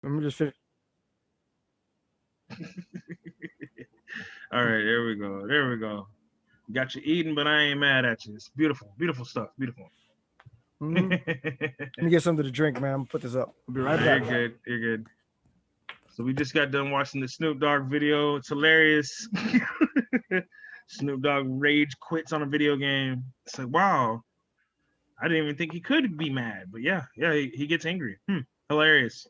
Let me just finish. All right, there we go. There we go. Got you eating, but I ain't mad at you. It's beautiful, beautiful stuff. Beautiful. Mm-hmm. Let me get something to drink, man. I'm gonna put this up. I'll be right Nah, back. you're good. You're good. So we just got done watching the Snoop Dogg video. It's hilarious. Snoop Dogg rage quits on a video game. It's like, wow, I didn't even think he could be mad. But yeah, yeah, he gets angry. Hilarious.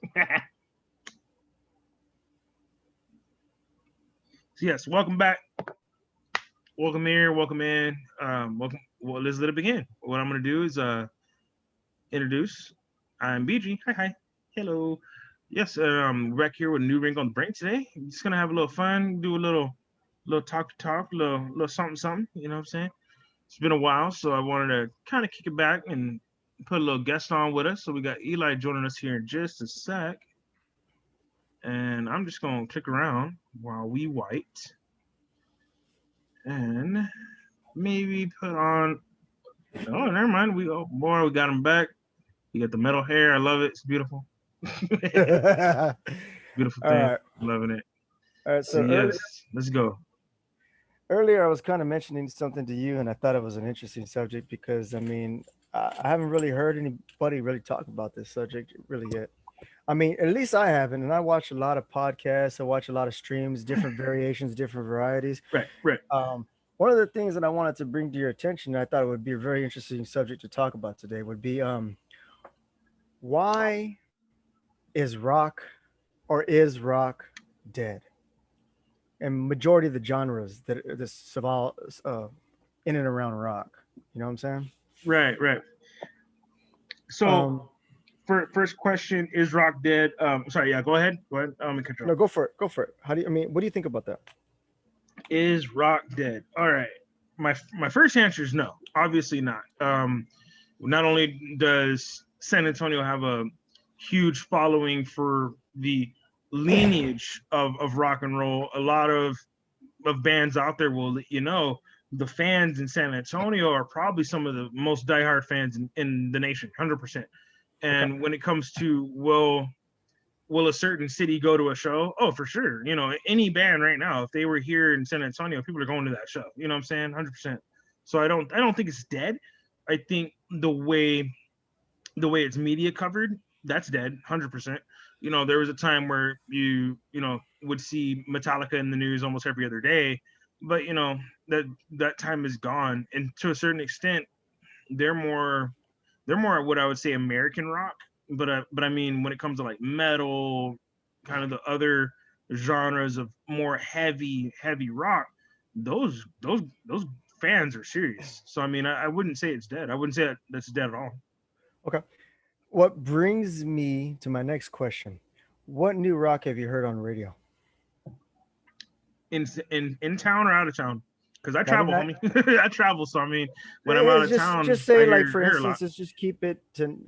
So yes, welcome back. Welcome here. Welcome in. Welcome. Well, let's let it begin. What I'm gonna do is introduce. I'm BG. Hi, hi. Hello. Yes, back here with a new ring on the brain today. Just gonna have a little fun, do a little talk, little something, something. You know what I'm saying? It's been a while, so I wanted to kind of kick it back and put a little guest on with us. So we got Eli joining us here in just a sec, and I'm just gonna click around while we wait and maybe put on. Oh, never mind. We got him back. You got the metal hair. I love it. It's beautiful. All Beautiful thing. right. Loving it. All right. So So yes, let's go. earlier, I was kind of mentioning something to you, and I thought it was an interesting subject because I haven't really heard anybody really talk about this subject really yet. I mean, at least I haven't, and I watch a lot of podcasts. I watch a lot of streams, different variations, different varieties. Right, right. Um, One of the things that I wanted to bring to your attention, I thought it would be a very interesting subject to talk about today, would be why is rock is rock dead? And majority of the genres that this survival in and around rock. You know what I'm saying? Right, right. So Um, first question, is Rock dead? Sorry, yeah, go ahead. Go ahead. I'm in control. no, go for it. Go for it. How do you? I mean, what do you think about that? Is Rock dead? All right. My first answer is no. Obviously not. Not only does San Antonio have a huge following for the lineage of rock and roll, a lot of bands out there will let you know the fans in San Antonio are probably some of the most diehard fans in the nation, 100%. Okay. And when it comes to will a certain city go to a show? Oh, for sure. You know, any band right now, if they were here in San Antonio, people are going to that show. You know what I'm saying? 100%. So I don't think it's dead. I think the way it's media covered, that's dead, 100%. You know, there was a time where you would see Metallica in the news almost every other day, but that that time is gone. And to a certain extent, they're more they're more what I would say American rock, but I mean when it comes to like metal, kind of the other genres of more heavy rock, those fans are serious. So I mean, I wouldn't say it's dead. I wouldn't say that's dead at all. Okay. What brings me to my next question? What new rock have you heard on radio? In town or out of town, because I Not in travel, that. homie. I travel, so I mean, when I'm out It's of just town, I say like hear for hear a lot. instance, let's just keep it to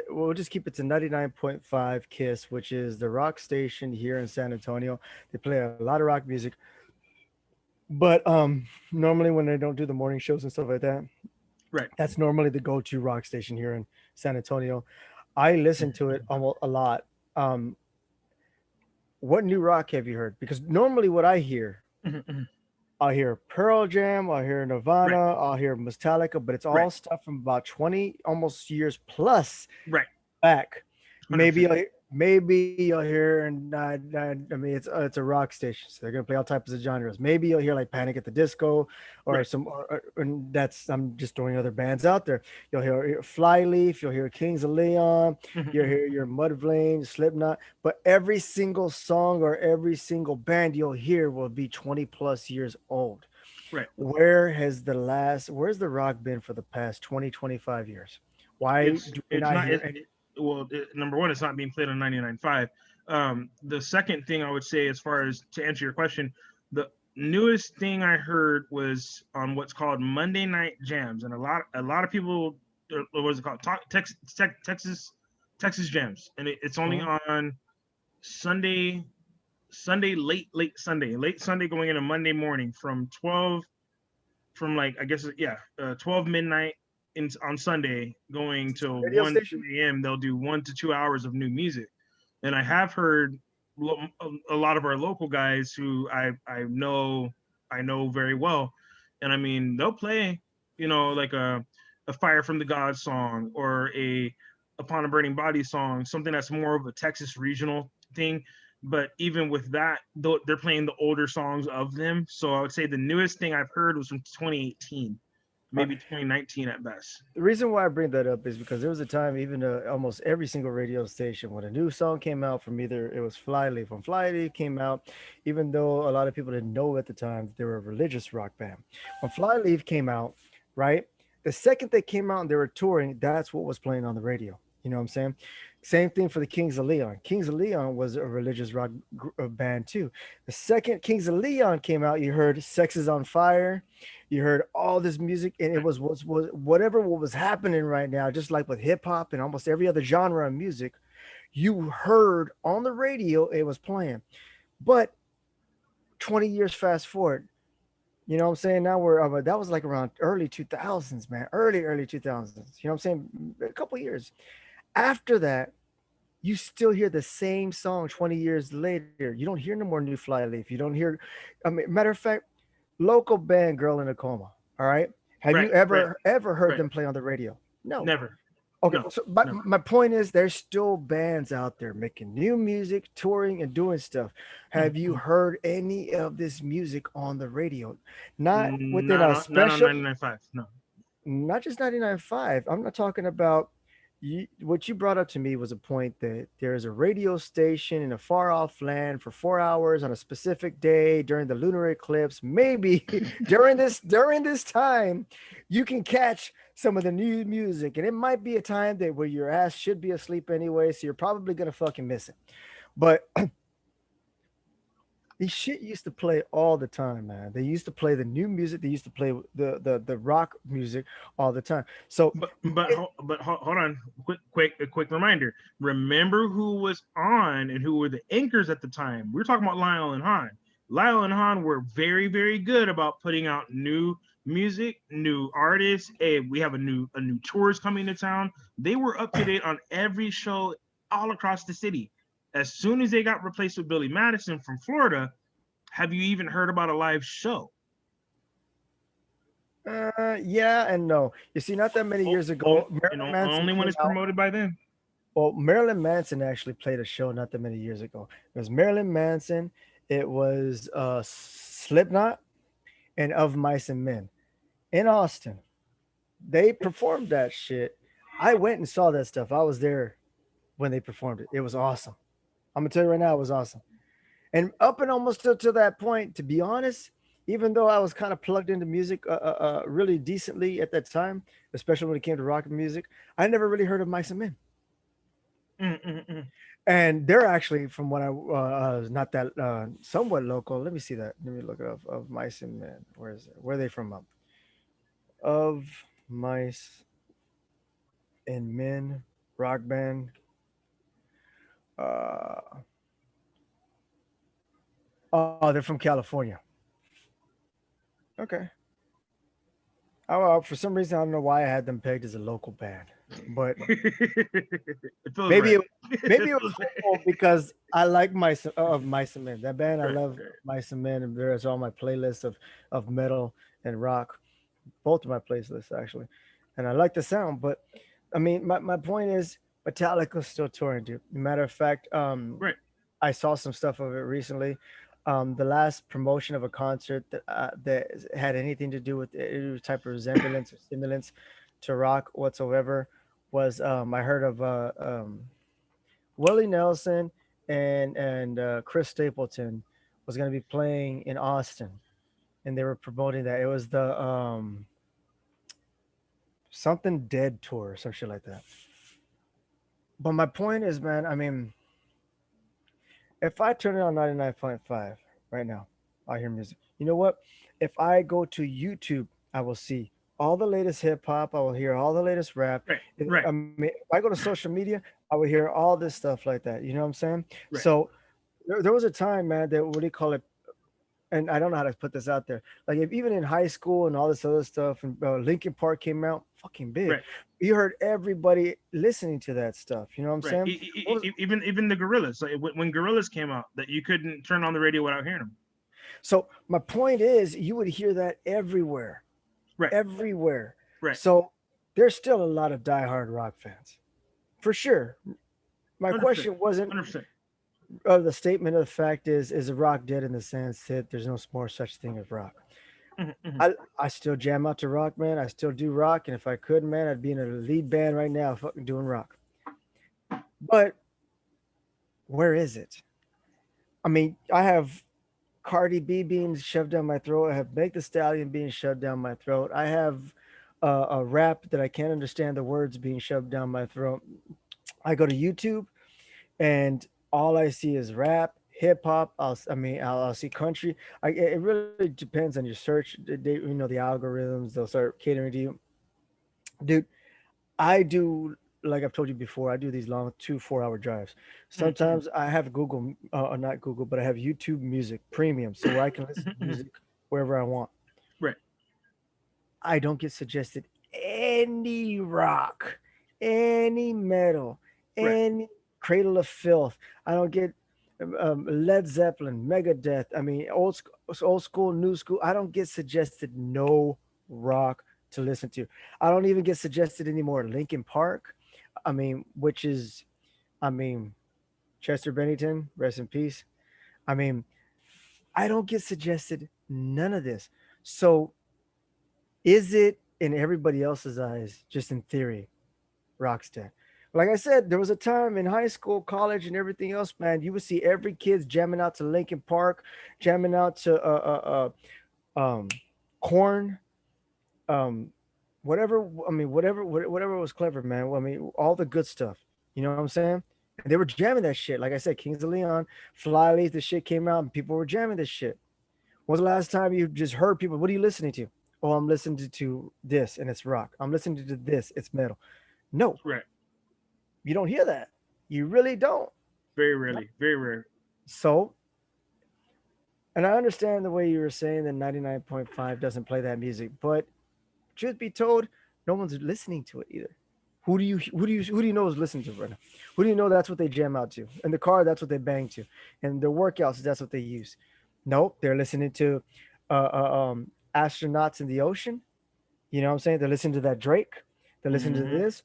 we'll just keep it to 99.5 Kiss, which is the rock station here in San Antonio. They play a lot of rock music, but normally when they don't do the morning shows and stuff like that, Right. that's normally the go-to rock station here in San Antonio. I listen to it almost a lot. Um, what new rock have you heard? Because normally what I hear Pearl Jam, I hear Right. Nirvana, I hear Metallica, but it's Right. all stuff from about 20 almost years plus Right. back. 100%. Maybe you'll hear, I mean it's a rock station, so they're gonna play all types of genres. Maybe you'll hear like Panic at the Disco or Right. some, and that's I'm just throwing other bands out there. You'll hear Flyleaf, you'll hear Kings of Leon, you'll hear your Mudvayne, Slipknot, but every single song or every single band you'll hear will be 20 plus years old. Right. Where's the rock been for the past 20, 25 years? Why it's do we it's not not hear it, any? well number one, it's not being played on 99.5. The second thing I would say, as far as to answer your question, the newest thing I heard was on what's called Monday Night Jams, and a lot of people, what was it called, Texas Jams, and it's only Mhm. on Sunday, late Sunday going into Monday morning from 12, from like I guess, yeah, 12 midnight on Sunday going It's a till radio 1 2 station. a.m. They'll do 1 to 2 hours of new music. and I have heard a lot of our local guys who I know very well, and I mean they'll play, like a Fire from the Gods song or a Upon a Burning Body song, something that's more of a Texas regional thing. But even with that, they're playing the older songs of them. So I would say the newest thing I've heard was from 2018, Uh, maybe 2019 at best. the reason why I bring that up is because there was a time, even almost every single radio station, when a new song came out from either it was Flyleaf. When Flyleaf came out, even though a lot of people didn't know at the time that they were a religious rock band, when Flyleaf came out, right? The second they came out and they were touring, that's what was playing on the radio. You know what I'm saying? Same thing for the Kings of Leon. Kings of Leon was a religious rock band too. The second Kings of Leon came out, you heard "Sex Is on Fire," you heard all this music, and it was whatever what was happening right now, just like with hip hop and almost every other genre of music, you heard on the radio it was playing. But 20 years fast forward, you know what I'm saying? Now that was like around early 2000s, man, early 2000s. You know what I'm saying? A couple years after that, you still hear the same song 20 years later. You don't hear no more New Flyleaf. You don't hear, I mean, matter of fact, local band Girl in a Coma. All right. Have you Right, right, ever heard right. them play on the radio? No. Never. Okay. No, So, but never. my point is, there's still bands out there making new music, touring, and doing stuff. Have you Mhm. heard any of this music on the radio? Not within Not a on special, 99.5. No. not just 99.5. I'm not talking about what you brought up to me was a point that there is a radio station in a far off land for 4 hours on a specific day during the lunar eclipse. Maybe during this time, you can catch some of the new music, and it might be a time that where your ass should be asleep anyway, so you're probably gonna fucking miss it. But these shit used to play all the time, man. They used to play the new music. They used to play the rock music all the time. So it, Hold on. A quick reminder. Remember who was on and who were the anchors at the time. We are talking about Lyle and Han. Lyle and Han were very, very good about putting out new music, new artists. Hey, we have a new tours coming to town. They were up to date on every show all across the city. As soon as they got replaced with Billy Madison from Florida, have you even heard about a live show? yeah and no. You see, not that many Oh, years oh, ago, Marilyn Manson only when came it's out. promoted by them. Well, Marilyn Manson actually played a show not that many years ago. It was Marilyn Manson. It was Slipknot and Of Mice and Men in Austin. They performed that shit. I went and saw that stuff. I was there when they performed it. It was awesome. I'm gonna tell you right now, it was awesome. And up and almost to that point, to be honest, even though I was kind of plugged into music really decently at that time, especially when it came to rock music, I never really heard of Mice and Men. Mm-mm-mm. And they're actually, from what I not that somewhat local. Let me see that. Let me look it up. Of Mice and Men. Where is it? Where are they from? Of Mice and Men rock band. Uh, oh, they're from California. Okay. Oh, for some reason, I don't know why I had them pegged as a local band, but It feels maybe right. it, maybe it was local because I like Mice of Mice and Men. That band, I Right, love right. Mice and Men, and there's all my playlists of metal and rock, both of my playlists actually, and I like the sound. But I mean, my point is, Metallica's still touring, dude. Matter of fact, Right. I saw some stuff of it recently. The last promotion of a concert that had anything to do with any type of resemblance or similance to rock whatsoever was I heard of Willie Nelson and Chris Stapleton was going to be playing in Austin, and they were promoting that it was the something dead tour or some shit like that. But my point is, man, I mean, if I turn it on 99.5 right now, I hear music. You know what? If I go to YouTube, I will see all the latest hip hop. I will hear all the latest rap. Right. Right. I mean, if I go to social media, I will hear all this stuff like that. You know what I'm saying? Right. So there was a time, man, that what do you call it? and I don't know how to put this out there. Like if even in high school and all this other stuff, and Linkin Park came out, fucking big. Right, You heard everybody listening to that stuff. You know what I'm right. saying? What was- Even the Gorillas, like when Gorillas came out, that you couldn't turn on the radio without hearing them. So my point is, you would hear that everywhere, Right, everywhere. right. So there's still a lot of diehard rock fans, for sure. My 100%, question wasn't 100%. the statement of the fact is rock dead in the sense that there's no more such thing as rock. Hmm, hmm. I still jam out to rock, man. I still do rock, and if I could, man, I'd be in a lead band right now, fucking doing rock. But where is it? I mean, I have Cardi B being shoved down my throat. I have Meg The Stallion being shoved down my throat. I have a rap that I can't understand the words being shoved down my throat. I go to YouTube and all I see is rap, hip hop. I'll see country. It really depends on your search. The algorithms they'll start catering to you, dude. I do like I've told you before. I do these long 2 4 hour drives. Hmm, Sometimes I have Google, or not Google, but I have YouTube Music Premium, so where I can listen to hmm. music wherever I want. Right, I don't get suggested any rock, any metal, right, any Cradle of Filth. I don't get Led Zeppelin, Megadeth. I mean, old school, new school. I don't get suggested no rock to listen to. I don't even get suggested anymore Linkin Park. I mean, which is, I mean, Chester Bennington, rest in peace. I mean, I don't get suggested none of this. So is it in everybody else's eyes, just in theory, Rockstead? Like I said, there was a time in high school, college, and everything else, man. You would see every kid's jamming out to Linkin Park, jamming out to Corn, um, whatever. I mean, whatever was clever, man. I mean, all the good stuff. You know what I'm saying? And they were jamming that shit. Like I said, Kings of Leon, Flyleaf, the shit came out, and people were jamming this shit. When's the last time you just heard people? What are you listening to? Oh, I'm listening to this and it's rock. I'm listening to this, it's metal. No, right. you don't hear that. You really don't. Very rarely, very rare. So, and I understand the way you were saying that 99.5 doesn't play that music, but truth be told, no one's listening to it either. Who do you know is listening to it right now? Who do you know that's what they jam out to? In the car, that's what they bang to. And their workouts, that's what they use. Nope, they're listening to astronauts in the ocean. You know what I'm saying? They're listening to that Drake. They're listening to Hmm. this.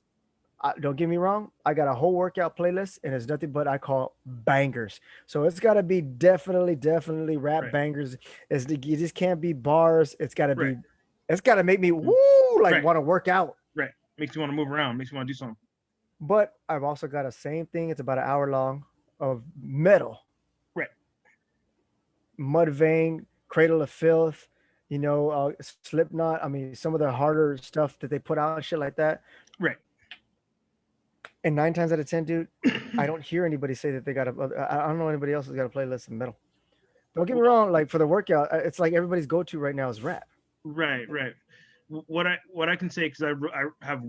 Don't get me wrong. I got a whole workout playlist, and it's nothing but I call bangers. So it's got to be definitely rap Right, bangers. It just can't be bars. right, It's got to make me woo like right, want to work out. right. Makes you want to move around. Makes you want to do something. But I've also got a same thing. It's about an hour long of metal, Right, Mudvayne, Cradle of Filth, Slipknot. I mean, some of the harder stuff that they put out and shit like that. right. And 9 times out of 10, dude, I don't hear anybody say that they got a. I don't know anybody else who's got a playlist of metal. Don't get me Well, wrong. Like for the workout, it's like everybody's go to right now is rap. right, right. What I can say, because I have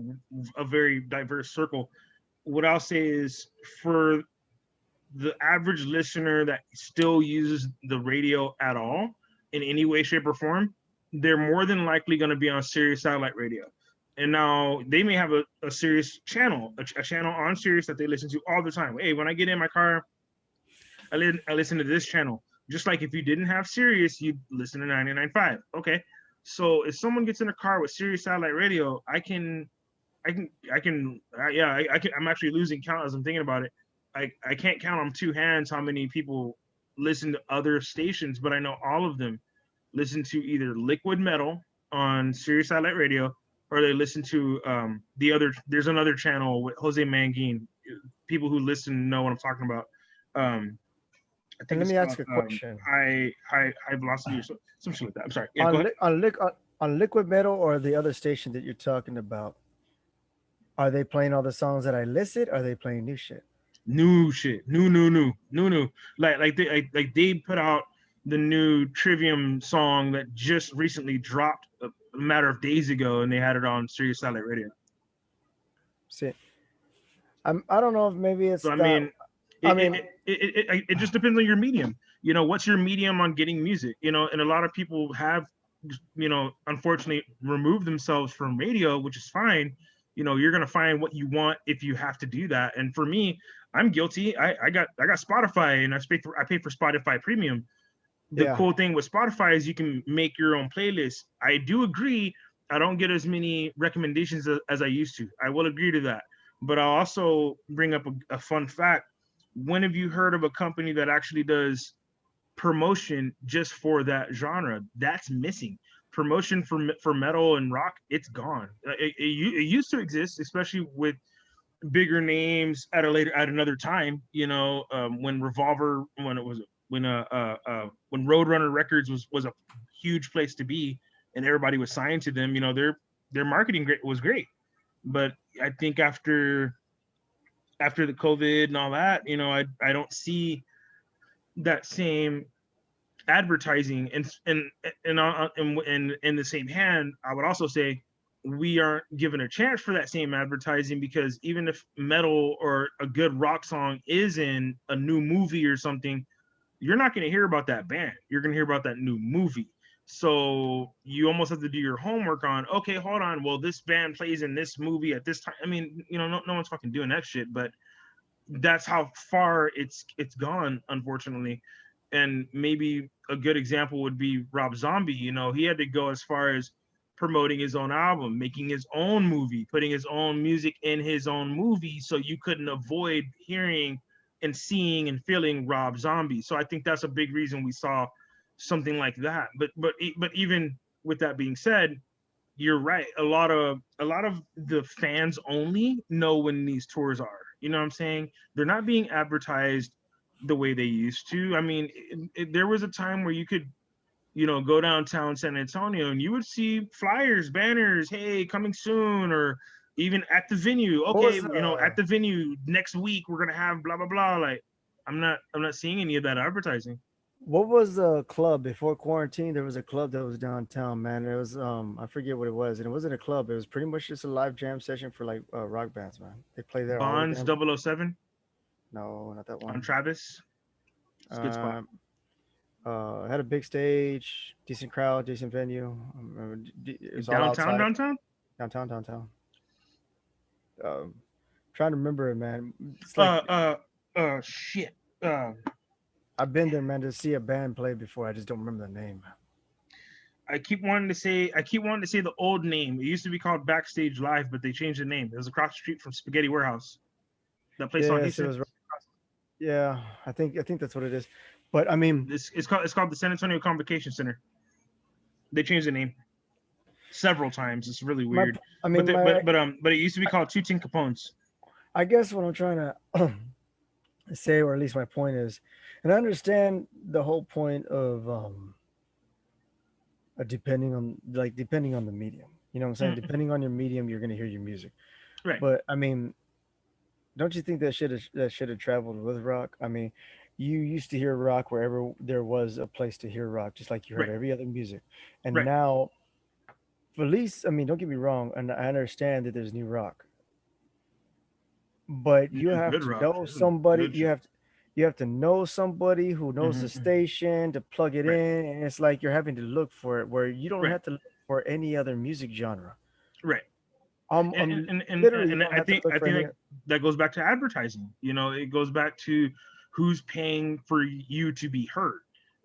a very diverse circle. What I'll say is, for the average listener that still uses the radio at all in any way, shape, or form, they're more than likely going to be on Sirius satellite radio. And now they may have a Sirius channel, a channel on Sirius that they listen to all the time. Hey, when I get in my car, I listen to this channel. Just like if you didn't have Sirius, you'd listen to 99.5. Okay. So if someone gets in a car with Sirius satellite radio, I'm actually losing count as I'm thinking about it. I can't count on two hands how many people listen to other stations, but I know all of them listen to either Liquid Metal on Sirius Satellite Radio, or they listen to the other. There's another channel with Jose Manguin. People who listen know what I'm talking about. Um, I And think let it's me called ask a question high velocity or some shit like that. I'm sorry. Yeah, go ahead. on liquid metal or the other station that you're talking about. Are they playing all the songs that I listed? Or are they playing new shit? New shit, new. Like they put out the new Trivium song that just recently dropped a matter of days ago, and they had it on Sirius Satellite Radio. See, I don't know if maybe it's So I that. mean, I It, it, mean, it, it just depends on your medium. You know, what's your medium on getting music? You know, and a lot of people have, you know, unfortunately removed themselves from radio, which is fine. You know, you're gonna find what you want if you have to do that. And for me, I'm guilty. I got Spotify, and I pay for Spotify Premium. The yeah, cool thing with Spotify is you can make your own playlist. I do agree. I don't get as many recommendations as I used to. I will agree to that. But I'll also bring up a fun fact. When have you heard of a company that actually does promotion just for that genre? That's missing. Promotion for metal and rock, it's gone. It used to exist, especially with bigger names at another time. You know, when Revolver, when Roadrunner Records was a huge place to be, and everybody was signed to them. You know, their marketing was great, but I think after the COVID and all that, you know, I don't see that same advertising. And in the same hand, I would also say we aren't given a chance for that same advertising, because even if metal or a good rock song is in a new movie or something, you're not going to hear about that band. You're going to hear about that new movie. So you almost have to do your homework on, okay, hold on, well, this band plays in this movie at this time. I mean, you know, no one's fucking doing that shit, but that's how far it's gone, unfortunately. And maybe a good example would be Rob Zombie. You know, he had to go as far as promoting his own album, making his own movie, putting his own music in his own movie, so you couldn't avoid hearing and seeing and feeling Rob Zombie. So I think that's a big reason we saw something like that. But even with that being said, you're right. A lot of the fans only know when these tours are. You know what I'm saying? They're not being advertised the way they used to. I mean, there was a time where you could, you know, go downtown San Antonio and you would see flyers, banners, hey, coming soon, or even at the venue. what Okay, was you know, at the venue next week we're gonna have blah blah blah. Like, I'm not seeing any of that advertising. what was the club before quarantine? There was a club that was downtown, man. It was I forget what it was, and it wasn't a club. It was pretty much just a live jam session for like rock bands, man. They play there all the Bonds damn. 007 No, not that on one. Travis. It's a good spot. Um, had a big stage, decent crowd, decent venue. It was all Downtown, outside, downtown. downtown. Um, trying to remember it, man. It's like Uh, uh, shit. Uh, I've been there, man, to see a band play before. I just don't remember the name. I keep wanting to say the old name. It used to be called Backstage Live, but they changed the name. It was across the street from Spaghetti Warehouse. That place on Yes, it Eastern. was. Yeah, I think that's what it is. But I mean, This it's called the San Antonio Convocation Center. They changed the name several times. It's really my weird. I But mean the, my but it used to be called Two Tin Capones. I guess what I'm trying to say, or at least my point is, and I understand the whole point of depending on the medium. You know what I'm saying? Mm, Depending on your medium, you're gonna hear your music. right, But I mean, don't you think that should have traveled with rock? I mean, you used to hear rock wherever there was a place to hear rock, just like you heard right, every other music. And right. now, at least, I mean, don't get me wrong, and I understand that there's new rock, but you New have good to rock. know somebody. Good You shit. have to you have to know somebody who knows the Hmm. station to plug it Right, in, and it's like you're having to look for it where you don't right, have to look for any other music genre. right. And I'm and and, literally you and don't I have to think look I for think any. that goes back to advertising. You know, it goes back to who's paying for you to be heard.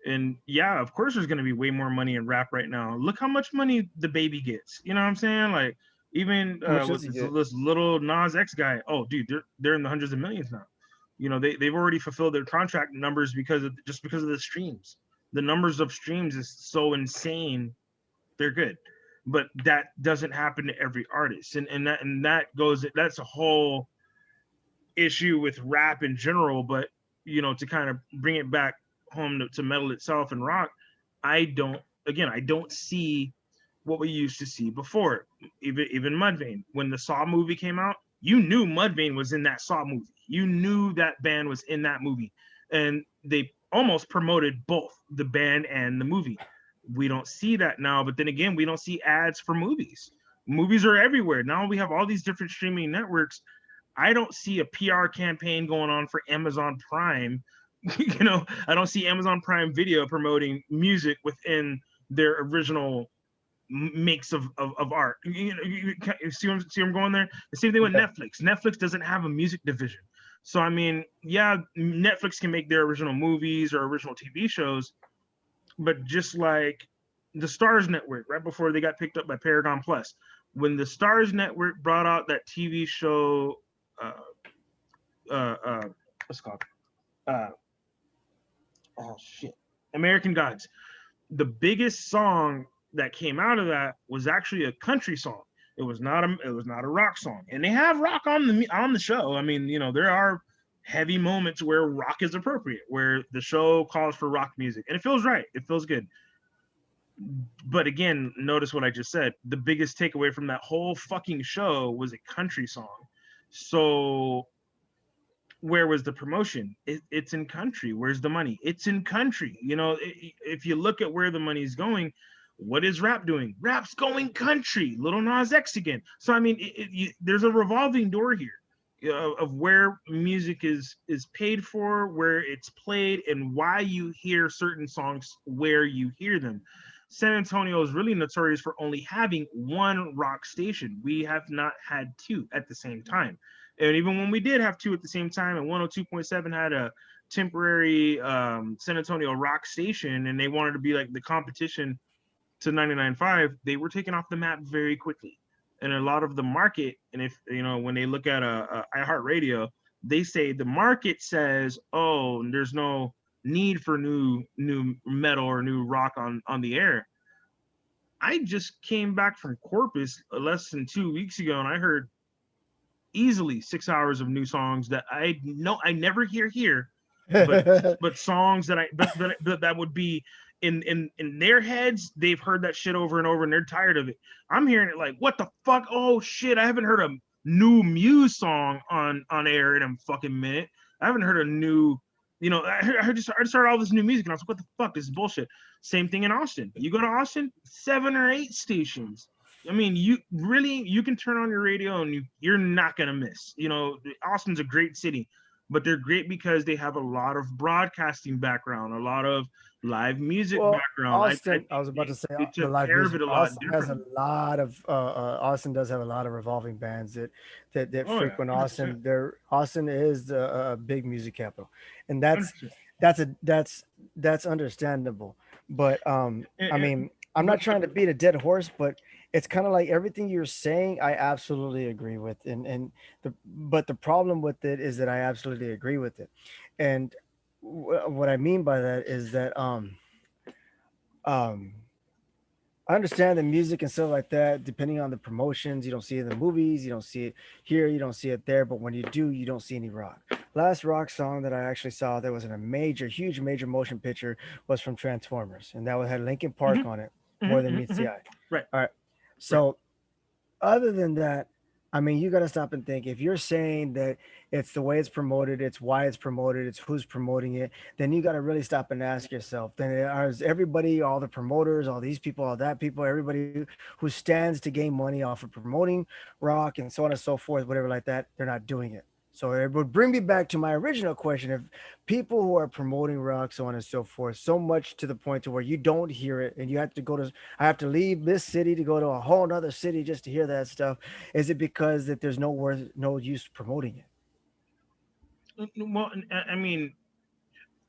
And yeah, of course, there's going to be way more money in rap right now. Look how much money the baby gets. You know what I'm saying? Like, even How much does with he get? this little Nas X guy. Oh, dude, they're in the hundreds of millions now. You know, they've already fulfilled their contract numbers because of the streams. The numbers of streams is so insane, they're good. But that doesn't happen to every artist. That's a whole issue with rap in general. But you know, to kind of bring it back home to metal itself and rock, I don't see what we used to see before. Even Mudvayne, when the Saw movie came out, you knew Mudvayne was in that Saw movie. You knew that band was in that movie, and they almost promoted both the band and the movie. We don't see that now, but then again, we don't see ads for movies. Movies are everywhere now. We have all these different streaming networks. I don't see a PR campaign going on for Amazon Prime. I don't see Amazon Prime Video promoting music within their original makes of art. You see where I'm going there? The same thing with Yeah. Netflix. Netflix doesn't have a music division. So I mean, yeah, Netflix can make their original movies or original TV shows, but just like the Stars Network, right before they got picked up by Paragon Plus, when the Stars Network brought out that TV show, uh, what's it called? Uh, oh shit, American Gods. The biggest song that came out of that was actually a country song. It was not a rock song, and they have rock on the show. I mean, there are heavy moments where rock is appropriate, where the show calls for rock music, and it feels right. It feels good. But again, notice what I just said. The biggest takeaway from that whole fucking show was a country song. So where was the promotion? It's in country. Where's the money? It's in country. If you look at where the money's going, what is rap doing? Rap's going country. Little Nas X again. So I mean, there's a revolving door here of where music is paid for, where it's played, and why you hear certain songs where you hear them. San Antonio is really notorious for only having one rock station. We have not had two at the same time. And even when we did have two at the same time, and 102.7 had a temporary San Antonio rock station, and they wanted to be like the competition to 99.5, they were taken off the map very quickly. And a lot of the market, and if when they look at a iHeartRadio, they say the market says, oh, there's no need for new metal or new rock on the air. I just came back from Corpus less than 2 weeks ago, and I heard easily 6 hours of new songs that I know I never hear here, but songs that that would be in their heads. They've heard that shit over and over, and they're tired of it. I'm hearing it like, what the fuck? Oh shit! I haven't heard a new Muse song on air in a fucking minute. I haven't heard a new. I just started all this new music, and I was like, what the fuck? This is bullshit. Same thing in Austin. You go to Austin, 7 or 8 stations. I mean, you can turn on your radio and you're not gonna miss. Austin's a great city, but they're great because they have a lot of broadcasting background, a lot of live music Well, background. I Austin, I think was about to say they the took live care of music. it a lot Austin has a differently. lot of Austin does have a lot of revolving bands that Oh yeah, frequent 100%. Austin. Austin is a big music capital, and that's 100%. that's a that's understandable. But I And, mean, I'm but not trying to beat a dead horse, but it's kind of like everything you're saying. I absolutely agree with, but the problem with it is that I absolutely agree with it, and what I mean by that is that um I understand the music and stuff like that, depending on the promotions, you don't see it in the movies, you don't see it here, you don't see it there, but when you do, you don't see any rock. Last rock song that I actually saw that was in a huge major motion picture was from Transformers, and that had Linkin Park mhm, on it, More mhm, Than mhm, Meets the mhm. Eye. Right, All right. right. So other than that, I mean, you got to stop and think. If you're saying that it's the way it's promoted, it's why it's promoted, it's who's promoting it, then you got to really stop and ask yourself. Then is everybody, all the promoters, all these people, all that people, everybody who stands to gain money off of promoting rock and so on and so forth, whatever like that, they're not doing it. So it would bring me back to my original question: if people who are promoting rock, so on and so forth, so much to the point to where you don't hear it, and you have to I have to leave this city to go to a whole other city just to hear that stuff. Is it because that there's no use promoting it? Well, I mean,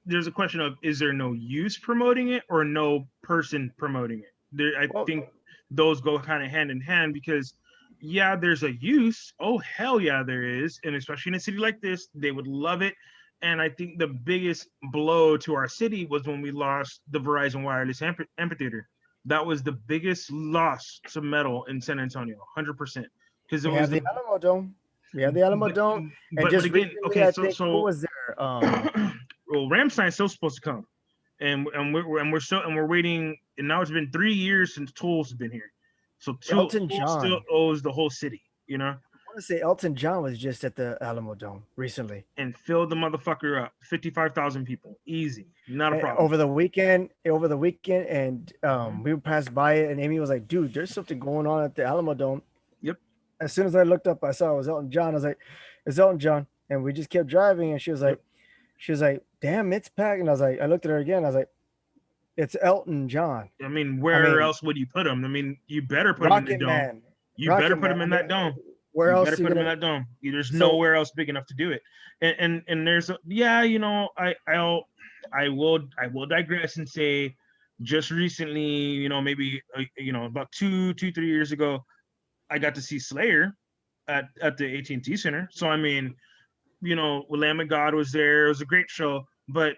there's a question of, is there no use promoting it or no person promoting it? I Well, think those go kind of hand in hand, because yeah, there's a use. Oh hell yeah, there is, and especially in a city like this, they would love it. And I think the biggest blow to our city was when we lost the Verizon Wireless Amphitheater. That was the biggest loss to metal in San Antonio, 100%, because it we have was the the Alamo Dome. We have the Alamo but Dome, and but just again, recently, okay, I so think who was there? well, Ramstein's still supposed to come, and we're waiting, and now it's been 3 years since Tools has been here, so Tool Elton still John. owes the whole city, I want to say Elton John was just at the Alamo Dome recently. and filled the motherfucker up, 55,000 people, easy, not a problem. Over the weekend, and Mhm. we passed by it, and Amy was like, "Dude, there's something going on at the Alamo Dome." Yep. As soon as I looked up, I saw it was Elton John. I was like, It's Elton John. And we just kept driving, and Yep. she was like, damn, it's packed. And I was like, I looked at her again. I was like, it's Elton John. I mean, I where mean, else would you put him? I mean, you better put him in the Rocket dome. Man, You better Rocket put Man. him I in mean, that dome. where You else better are you put him in gonna? that dome. There's So nowhere else big enough to do it. And there's yeah, I will digress and say, just recently, maybe about 3 years ago, I got to see Slayer at the AT&T Center. So I mean, Lamb of God was there. It was a great show, but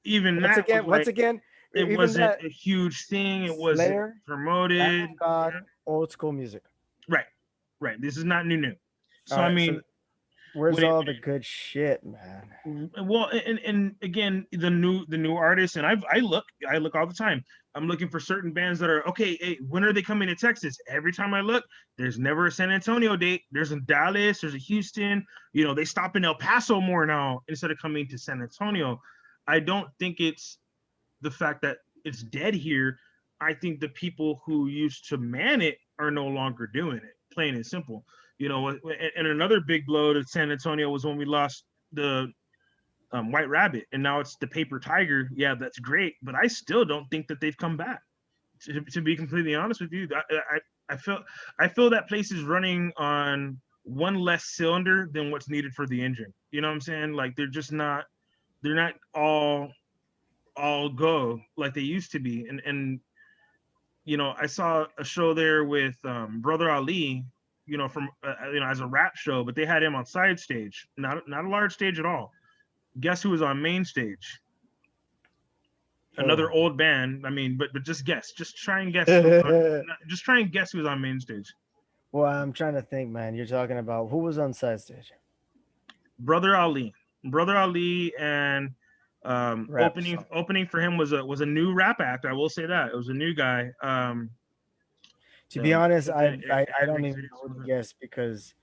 even that was once like, again, it even wasn't that a huge thing. It wasn't Slayer, Lamb promoted. of God, old school music. Right, right. This is not new. All So I right, so mean, where's when it all the good shit, man? well, and again, the new artists, and I look all the time. I'm looking for certain bands that are okay. Hey, when are they coming to Texas? Every time I look, there's never a San Antonio date. There's a Dallas. There's a Houston. They stop in El Paso more now instead of coming to San Antonio. I don't think it's the fact that it's dead here. I think the people who used to man it are no longer doing it. Plain and simple. And another big blow to San Antonio was when we lost the White Rabbit, and now it's the Paper Tiger. Yeah, that's great, but I still don't think that they've come back. To be completely honest with you, I feel that place is running on one less cylinder than what's needed for the engine. You know what I'm saying? Like they're not all go like they used to be. And I saw a show there with Brother Ali, from as a rap show, but they had him on side stage, not a large stage at all. Guess who was on main stage? Oh. Another old band. I mean, but just guess. Just try and guess. Well, Just try and guess who's on main stage. I'm trying to think, man. You're talking about who was on side stage? Brother Ali. Brother Ali, and Rap opening song. opening for him was a new rap act. I will say that it was a new guy. To be honest, Something I don't Eric even know who to guess because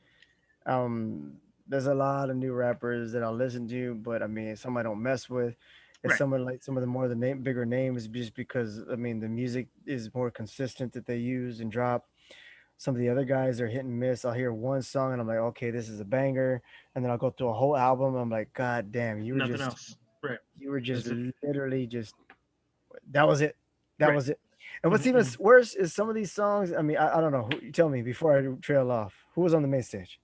um there's a lot of new rappers that I'll listen to, but I mean some I don't mess with. It's Right. someone like some of the more the bigger names just because I mean the music is more consistent that they use and drop. Some of the other guys are hit and miss. I'll hear one song and I'm like, okay, this is a banger, and then I'll go through a whole album. I'm like, God damn, Nothing else. Right. you were just That's it. literally just that was it. That Right. was it. And what's even Mhm. worse is some of these songs. I mean, I don't know. Who, tell me before I trail off. Who was on the main stage?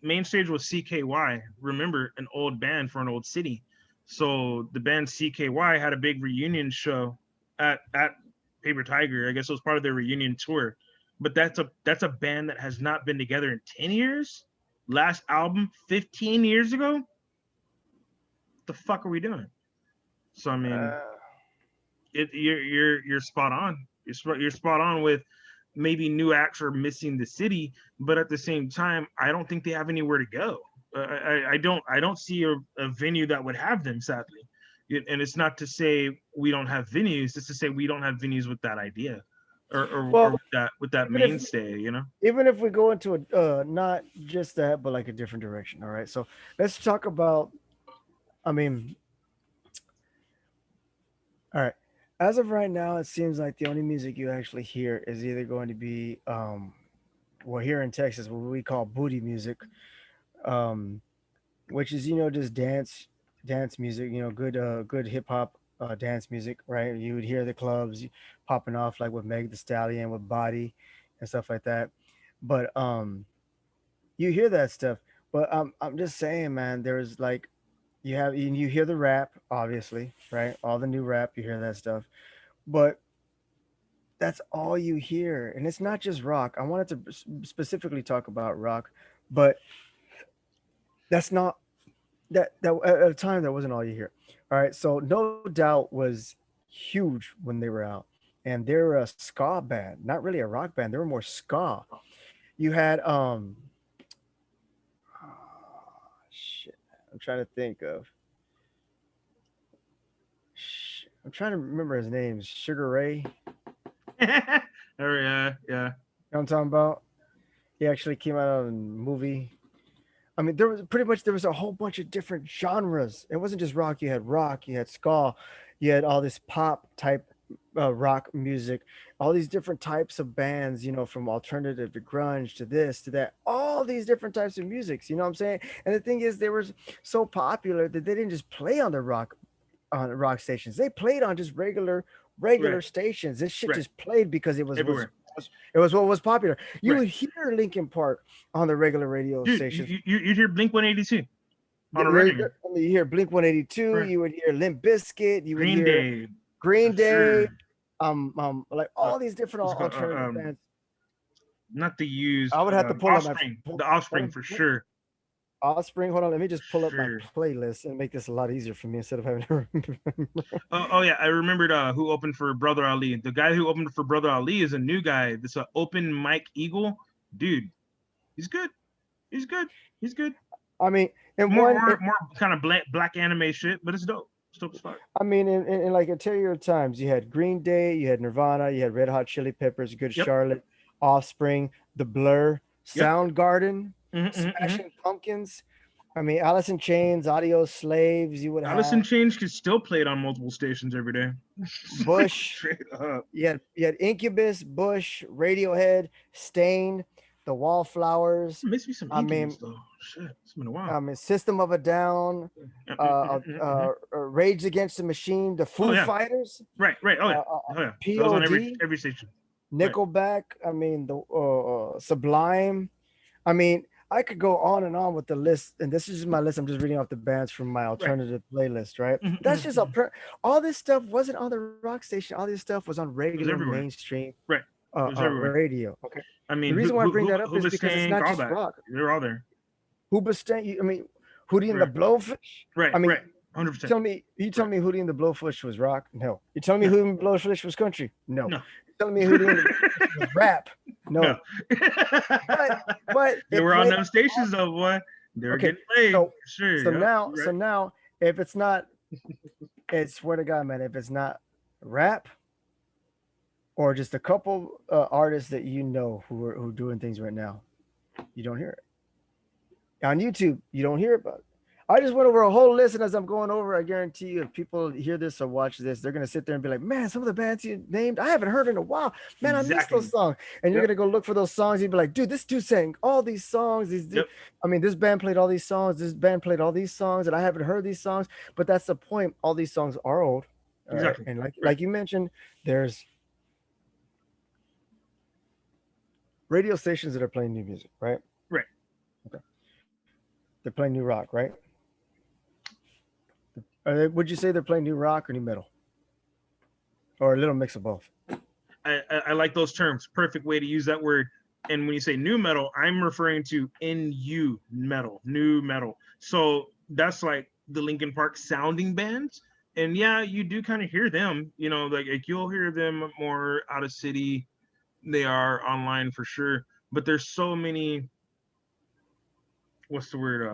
Main stage was CKY. Remember, an old band for an old city. So the band CKY had a big reunion show at Paper Tiger. I guess it was part of their reunion tour. But that's a band that has not been together in 10 years. Last album 15 years ago. What the fuck are we doing? So I mean, Uh, you're spot on. You're spot on with maybe new acts are missing the city, but at the same time, I don't think they have anywhere to go. I don't see a venue that would have them, sadly. And it's not to say we don't have venues; it's to say we don't have venues with that idea, or well, with that even if mainstay. we go into a not just that, but like a different direction. All right. So let's talk about. I mean, all right. As of right now, it seems like the only music you actually hear is either going to be well here in Texas what we call booty music, um, which is just dance music, good hip hop dance music, right? You would hear the clubs popping off like with Meg the Stallion with Body and stuff like that. But you hear that stuff. But I'm just saying, man, there's like you hear the rap, obviously, right? All the new rap, you hear that stuff. But that's all you hear. And it's not just rock. I wanted to specifically talk about rock, but that's not that at a time that wasn't all you hear. All right, so No Doubt was huge when they were out, and they're a ska band, not really a rock band. They were more ska. You had shit. I'm trying to think of. I'm trying to remember his name. Sugar Ray. You know Oh yeah, yeah. what I'm talking about? He actually came out of a movie. I mean, there was a whole bunch of different genres. It wasn't just rock. You had ska, you had all this pop type rock music, all these different types of bands, from alternative to grunge to this to that, all these different types of musics. You know what I'm saying? And the thing is, they were so popular that they didn't just play on the rock stations. They played on just regular Right. stations. This shit Right. just played because Everywhere. it was what was popular. You Right. would hear Linkin Park on the regular radio Dude, stations. you hear Blink 182 on a There regular. you hear Blink 182, Right. you would hear Limp Bizkit, you would Green hear Day Green for Day, sure. like Uh, all these different what's it called? alternative bands. Not the Used. I would have to pull up my Offspring. pull, The hold Offspring on, for sure. Offspring. Hold on, let me just For pull up my sure. playlist and make this a lot easier for me instead of having to remember. Oh yeah, I remembered who opened for Brother Ali. The guy who opened for Brother Ali is a new guy. This Open Mike Eagle, dude. He's good. He's good. He's good. I mean, in More one, more more kind of black anime shit, but it's dope. It's dope as fuck. I mean, in like anterior times, you had Green Day, you had Nirvana, you had Red Hot Chili Peppers, Good Yep. Charlotte, Offspring, The Blur, Yep. Soundgarden, Mm-hmm. Smashing Pumpkins. I mean, Alice in Chains, Audio Slaves. You would Alice in have Chains could still play it on multiple stations every day. Bush. Straight up. You had Incubus, Bush, Radiohead, Stain, The Wallflowers. Miss me some I Incubus mean, though. Shit, it's been a while. System of a Down, Rage Against the Machine, the Foo Oh, yeah. Fighters, Right. Oh yeah. Oh yeah. That was on POD, every station. Nickelback. I mean, the Sublime. I mean, I could go on and on with the list, and this is just my list. I'm just reading off the bands from my alternative playlist, right? Mhm, That's mhm, just mhm. all this stuff wasn't on the rock station. All this stuff was on regular everywhere. mainstream Right. It was everywhere. radio. Okay. I The mean, reason why I bring that up is because it's Hoobastank, not all just that. rock. They're all there. Hoobastank. I mean, Hootie and the Right. Blowfish. Right. I mean, right. 100%. tell me Hootie and the Blowfish was rock? No. You telling me No. Hootie and the Blowfish was country? No. No. You telling me Hootie and the Blowfish was rap? No. But they it were on played. them stations though, boy. They were Okay, getting played. so For sure. so Yep, now you're so right. now if it's not, I swear to God, man, if it's not rap or just a couple artists that who are doing things right now, you don't hear it on YouTube. You don't hear about it. I just went over a whole list, and as I'm going over, I guarantee you, if people hear this or watch this, they're gonna sit there and be like, "Man, some of the bands you named, I haven't heard in a while. Man, I missed Exactly. those songs." And you're Yep. gonna go look for those songs. You'd be like, "Dude, this dude sang all these songs. Yep. I mean, this band played all these songs. This band played all these songs, and I haven't heard these songs." But that's the point. All these songs are old, all right? Exactly. And Right. like you mentioned, there's radio stations that are playing new music, right? Right. Okay. They're playing new rock, right? Would you say they're playing new rock or new metal, or a little mix of both? I like those terms. Perfect way to use that word. And when you say new metal, I'm referring to NU metal, new metal. So that's like the Linkin Park sounding bands. And yeah, you do kind of hear them, like you'll hear them more out of city. They are online for sure. But there's so many, what's the word?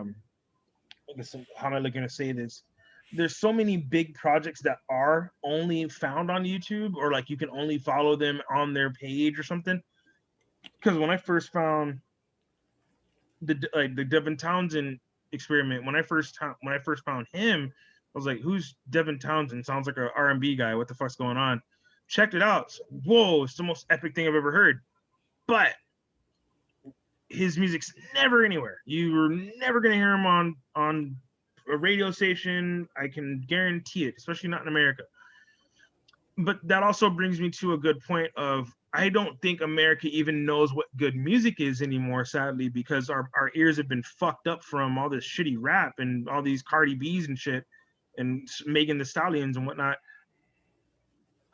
How am I going to say this? There's so many big projects that are only found on YouTube, or like you can only follow them on their page or something. Because when I first found the Devin Townsend experiment, when I first found him, I was like, "Who's Devin Townsend? Sounds like a R&B guy. What the fuck's going on?" Checked it out. Whoa, it's the most epic thing I've ever heard. But his music's never anywhere. You're never gonna hear him on a radio station. I can guarantee it, especially not in America. But that also brings me to a good point of, I don't think America even knows what good music is anymore, sadly, because our ears have been fucked up from all this shitty rap and all these Cardi B's and shit and Megan Thee Stallions and whatnot.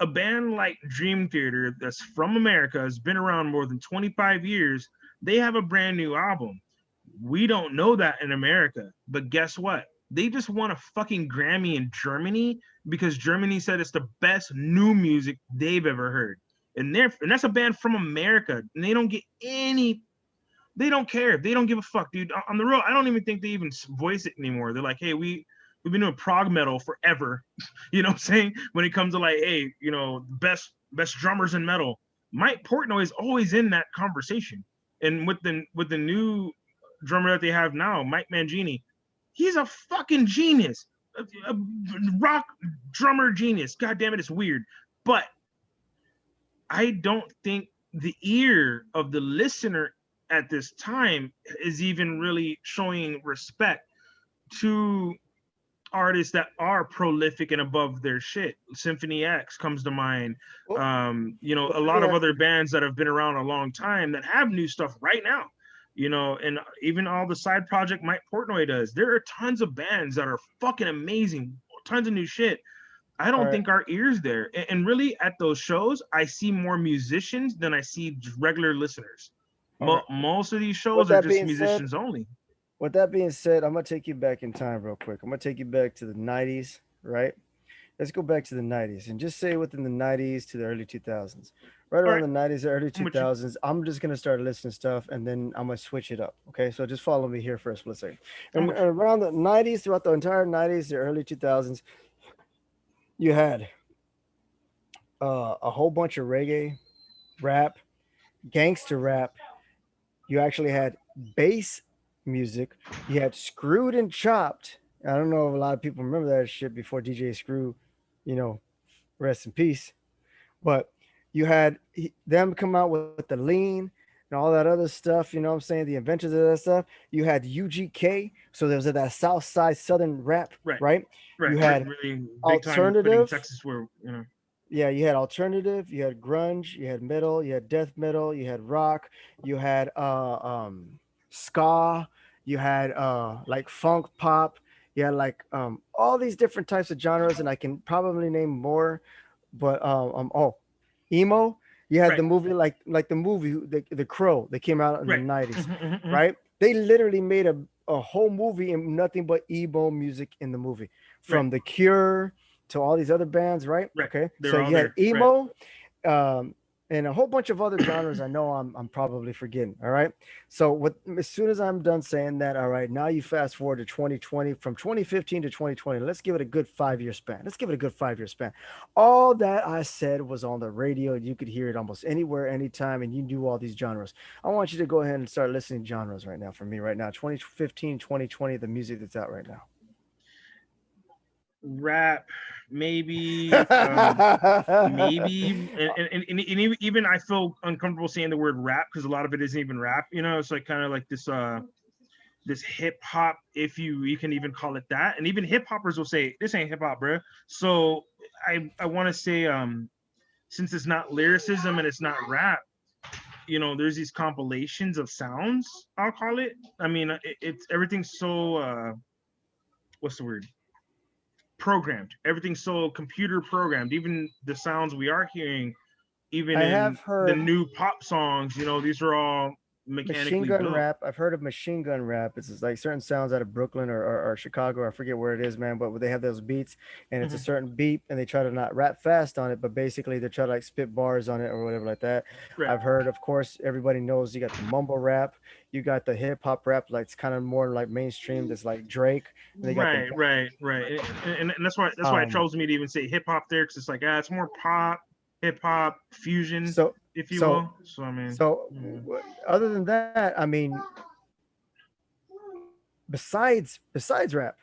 A band like Dream Theater that's from America, has been around more than 25 years. They have a brand new album. We don't know that in America, but guess what? They just won a fucking Grammy in Germany because Germany said it's the best new music they've ever heard. And that's a band from America. And they don't get they don't care. They don't give a fuck, dude. On the road, I don't even think they even voice it anymore. They're like, "Hey, we've been doing prog metal forever." You know what I'm saying? When it comes to like, hey, best drummers in metal. Mike Portnoy is always in that conversation. And with the new drummer that they have now, Mike Mangini, he's a fucking genius, a rock drummer genius. God damn it, it's weird, but I don't think the ear of the listener at this time is even really showing respect to artists that are prolific and above their shit. Symphony X comes to mind. Well, A let lot me of ask other you. bands that have been around a long time that have new stuff right now. And even all the side project Mike Portnoy does. There are tons of bands that are fucking amazing, tons of new shit. I All don't right, think our ears there. And really, at those shows, I see more musicians than I see regular listeners. all right. Most of these With shows are that just being said, musicians only. I'm gonna take you back in time real quick. I'm gonna take you back to the '90s, right? Let's go back to the '90s and just say within the '90s to the early 2000s. Right All around right, the '90s, or early I'm with you. 2000s, I'm just gonna start listening to stuff and then I'm gonna switch it up. Okay, so just follow me here for a split second. I'm And with you. around the '90s, throughout the entire '90s, the early 2000s, you had a whole bunch of reggae, rap, gangster rap. You actually had bass music. You had Screwed and Chopped. I don't know if a lot of people remember that shit before DJ Screw, you know, rest in peace. But you had them come out with the lean and all that other stuff. You know what I'm saying? The inventors of that stuff. You had UGK. So there was that South Side Southern rap, Right, right? right. You had Really big time putting alternative. Texas where. Yeah, you had alternative, you had grunge, you had metal, you had death metal, you had rock, you had ska, you had like funk pop, you had like all these different types of genres, and I can probably name more, but emo. You had Right, the movie like the movie the Crow that came out in the right. '90s, Mhm, mhm, mhm. right? They literally made a whole movie and nothing but emo music in the movie, Right, from The Cure to all these other bands, right? right. Okay, so They're all you had there. Right. emo, um, and a whole bunch of other genres. I know I'm probably forgetting. All right, so what? As soon as I'm done saying that, all right, now you fast forward to 2020, from 2015 to 2020. Let's give it a good 5 year span. Let's give it a good 5 year span. All that I said was on the radio. You could hear it almost anywhere, anytime, and you knew all these genres. I want you to go ahead and start listening genres right now for me right now. 2015, 2020, the music that's out right now. Rap, maybe, maybe, and even I feel uncomfortable saying the word rap because a lot of it isn't even rap. It's like kind of like this hip hop, if you can even call it that. And even hip hoppers will say this ain't hip hop, bro. So I want to say, since it's not lyricism and it's not rap, there's these compilations of sounds, I'll call it. I mean, it's everything's so what's the word, programmed. Everything's so computer programmed. Even the sounds we are hearing, even I in have the heard new pop songs, these are all machine mechanically gun built. rap. I've heard of machine gun rap. It's just like certain sounds out of Brooklyn or Chicago. I forget where it is, man. But they have those beats, and it's a Mhm. certain beat, and they try to not rap fast on it, but basically they try to like spit bars on it or whatever like that. Right, I've heard, of course, everybody knows you got the mumble rap, you got the hip hop rap, like it's kind of more like mainstream. That's like Drake, and they got the right. And that's why it um. troubles me to even say hip hop there, because it's like, it's more pop, hip hop fusion, So if you so will. So I mean, so yeah. other than that, I mean, besides rap,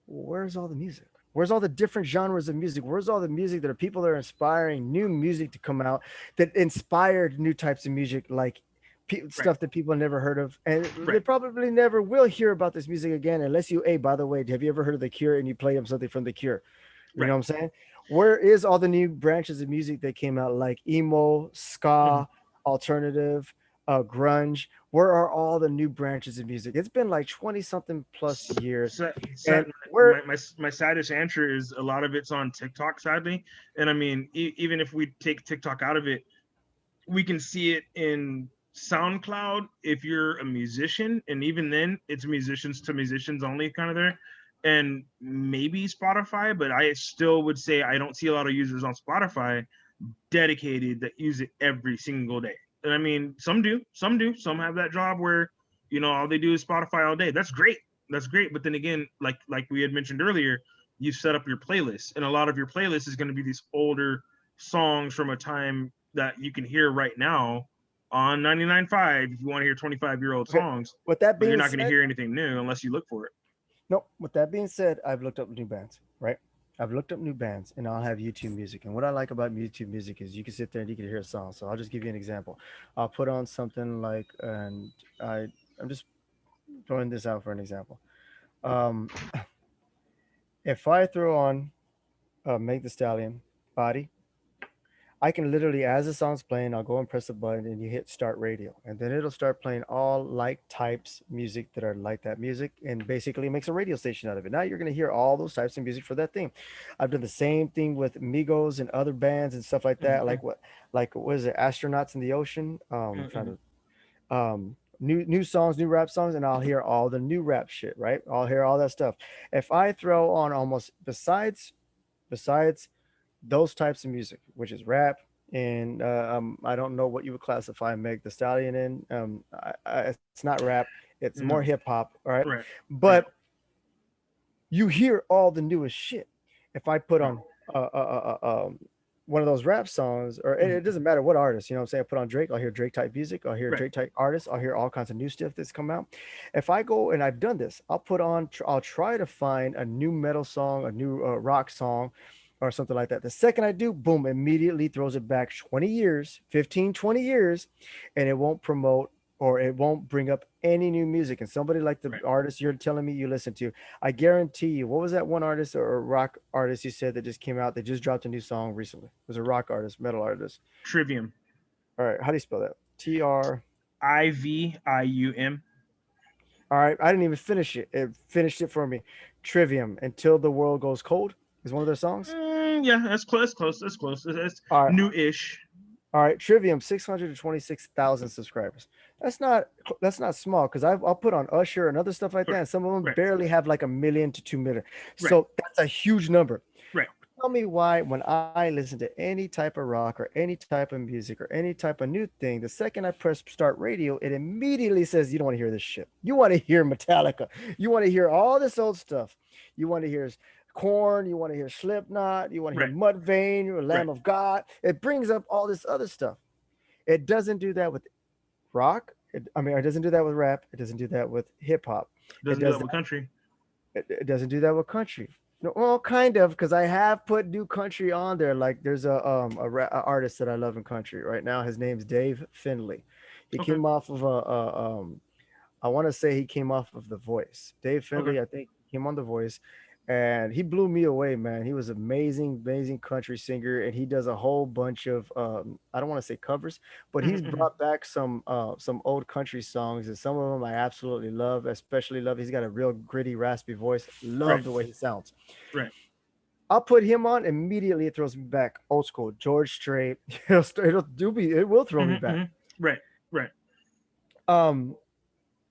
where's all the music? Where's all the different genres of music? Where's all the music that are people that are inspiring new music to come out that inspired new types of music, like Right, stuff that people never heard of, and they right, probably never will hear about this music again unless you. Hey, by the way, have you ever heard of The Cure? And you play them something from The Cure. You know right. what I'm saying? Where is all the new branches of music that came out, like emo, Mhm. ska, alternative, grunge? Where are all the new branches of music? It's been like 20 something plus years. And where My saddest answer is a lot of it's on TikTok, sadly. And I mean, even if we take TikTok out of it, we can see it in SoundCloud if you're a musician, and even then, it's musicians to musicians only kind of there, and maybe Spotify. But I still would say I don't see a lot of users on Spotify dedicated that use it every single day. And I mean, some have that job where all they do is Spotify all day. That's great. That's great. But then again, like we had mentioned earlier, you set up your playlist, and a lot of your playlist is going to be these older songs from a time that you can hear right now on 99.5 if you want to hear 25-year-old okay, songs, with that but you're being not going to said, hear anything new unless you look for it. no, with that being said, I've looked up new bands, right? I've looked up new bands, and I'll have YouTube Music. And what I like about YouTube Music is you can sit there and you can hear a song. So I'll just give you an example. I'll put on something like, and I'm just throwing this out for an example. Um, if I throw on Make the Stallion Body, I can literally, as the song's playing, I'll go and press a button and you hit start radio. And then it'll start playing all like types music that are like that music and basically makes a radio station out of it. Now you're going to hear all those types of music for that thing. I've done the same thing with Migos and other bands and stuff like that. Mm-hmm. Like what is it? Astronauts in the Ocean. Trying Mm-hmm. to, new songs, new rap songs, and I'll hear all the new rap shit, right? I'll hear all that stuff. If I throw on almost besides those types of music, which is rap, and I don't know what you would classify Meg the Stallion in. It's not rap; it's more No. hip hop. All right, Right. Right. but you hear all the newest shit. If I put Right. on one of those rap songs, or it Mm-hmm. doesn't matter what artist, you know what I'm saying? I put on Drake, I'll hear Drake type music, I'll hear Right. Drake type artists, I'll hear all kinds of new stuff that's come out. If I go and I've done this, I'll try to find a new metal song, a new rock song, or something like that. The second I do, boom, immediately throws it back 20 years, 15, 20 years, and it won't promote or it won't bring up any new music. And somebody like the Right. artist you're telling me you listen to, I guarantee you, what was that one artist or rock artist you said that just came out? That just dropped a new song recently. It was a rock artist, metal artist. Trivium. All right, how do you spell that? TR. IVIUM. All right, I didn't even finish it. It finished it for me. Trivium. Until the World Goes Cold is one of their songs. Yeah, that's close. That's close. That's close. That's All right, new-ish. all right. Trivium, 626,000 subscribers. That's not small because I'll put on Usher and other stuff like that. Right. And some of them Right. barely have like 1 million to 2 million. Right. So that's a huge number. Right. Tell me why when I listen to any type of rock or any type of music or any type of new thing, the second I press start radio, it immediately says you don't want to hear this shit. You want to hear Metallica. You want to hear all this old stuff. You want to hear Corn. You want to hear Slipknot. You want to hear Right. Mudvayne or Right. Lamb of God. It brings up all this other stuff. It doesn't do that with rock. It doesn't do that with rap. It doesn't do that with hip hop. It Doesn't do does that with country. it doesn't do that with country. No, well, kind of, because I have put new country on there. Like there's a artist that I love in country right now. His name's Dave Finley. He Okay. came off of I want to say he came off of The Voice. Dave Okay. Finley, I think, came on The Voice, and he blew me away, man. He was amazing, amazing country singer, and he does a whole bunch of I don't want to say covers, but he's Mm-hmm. brought back some old country songs, and some of them I absolutely love, especially love. He's got a real gritty, raspy voice. Right. Love the way he sounds. Right. I'll put him on immediately. It throws me back old school. George Strait. It will throw me Mm-hmm. back. Mm-hmm. Right. Right. Um,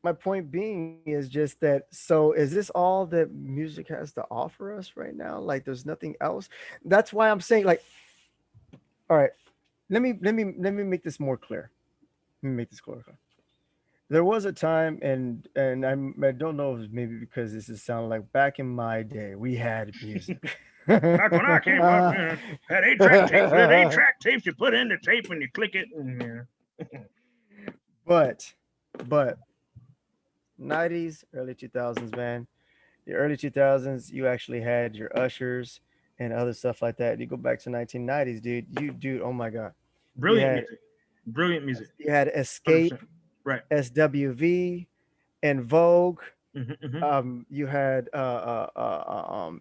my point being is just that. So is this all that music has to offer us right now? Like, there's nothing else. That's why I'm saying, like, all right. Let me make this more clear. Let me make this clear. There was a time, and I don't know if it's maybe because this is sound like back in my day we had music. Back when I came up, had 8-track tapes. We had 8-track tapes. You put in the tape and you click it. And, yeah. but but 90s, early 2000s, man. The early 2000s, you actually had your Ushers and other stuff like that. You go back to 1990s, dude, oh my God. You Brilliant had music. Brilliant music. you had 100%. Escape, Right. SWV, and Vogue. Mm-hmm. Mm-hmm. You had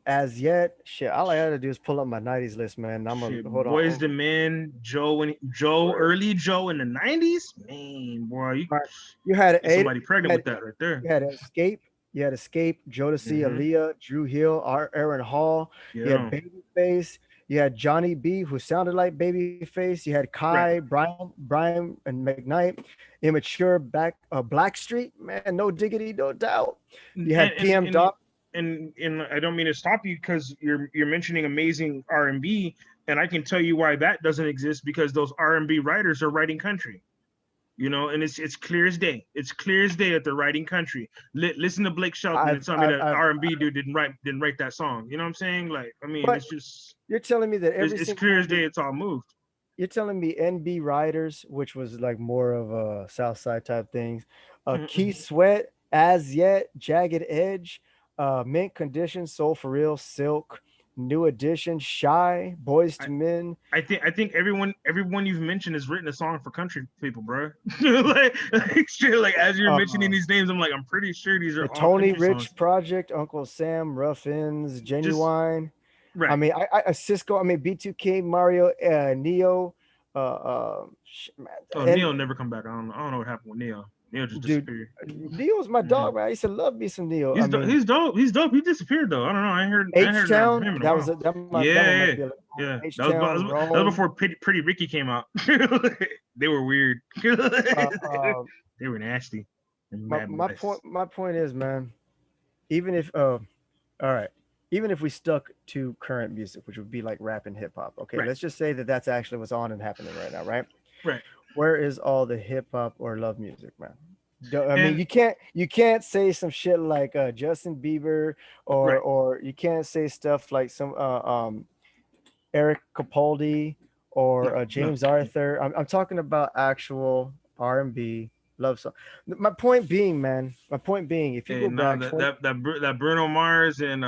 As Yet. Shit, all I had to do is pull up my 90s list, man. I'm gonna Shit, hold Boys on. the Men, Joe, Word. early Joe in the 90s. Man, boy, you All right. You had get eight. somebody You pregnant had with that right there. You had Escape. You had Escape, Jodeci, Mm-hmm. Aaliyah, Drew Hill, Aaron Hall. You had Yeah. Babyface. You had Johnny B, who sounded like Babyface. You had Right. Kai, Brian, and McKnight. Immature, Blackstreet. Man, no diggity, no doubt. And You had and PM and, Doc. and I don't mean to stop you because you're mentioning amazing R&B, and I can tell you why that doesn't exist because those R&B writers are writing country. And it's clear as day. It's clear as day that they're writing country. Listen to Blake Shelton and I've, tell me I've, that I've, R&B dude didn't write that song. You know what I'm saying? Like, I mean, but it's just you're telling me that every it's single clear one as of day. these, It's all moved. you're telling me NB Riders, which was like more of a South Side type things, Key Mm-hmm. Sweat, As Yet, Jagged Edge, Mint Condition, Soul for Real, Silk, New Edition, Shy, Boys I, to Men, I think everyone you've mentioned has written a song for country people, bro. like straight, like as you're mentioning uh, these names, I'm like, I'm pretty sure these are the all Tony country songs. Rich Project, Uncle Sam, Rough Ends, Just Genuine. I right. mean, Cisco. I mean, B2K, Mario, Neo, man, Oh, and Neil never come back. I don't know what happened with Neil. Neil just dude, disappeared. Neo's my Mhm. dog, man. I used to love me some Neo. I mean, He's dope. He's dope. He disappeared though. I don't know. I H heard not from Town. him in a That was while. that one might Yeah, be a yeah. H That was Town, that was Rome. before Pretty Ricky came out. They were weird. Uh, uh, They were nasty and my bad my boys. point my point is, man. Even if all right, even if we stuck to current music, which would be like rap and hip hop. Okay, Right, let's just say that that's actually what's on and happening right now, right? right. Where is all the hip hop or love music, man? I mean, And you can't say some shit like Justin Bieber, right. or you can't say stuff like some Eric Capaldi No, or no. James Arthur. I'm talking about actual R&B love song. My point being, man. My point being, if you Hey, go no, back 20, that Bruno Mars and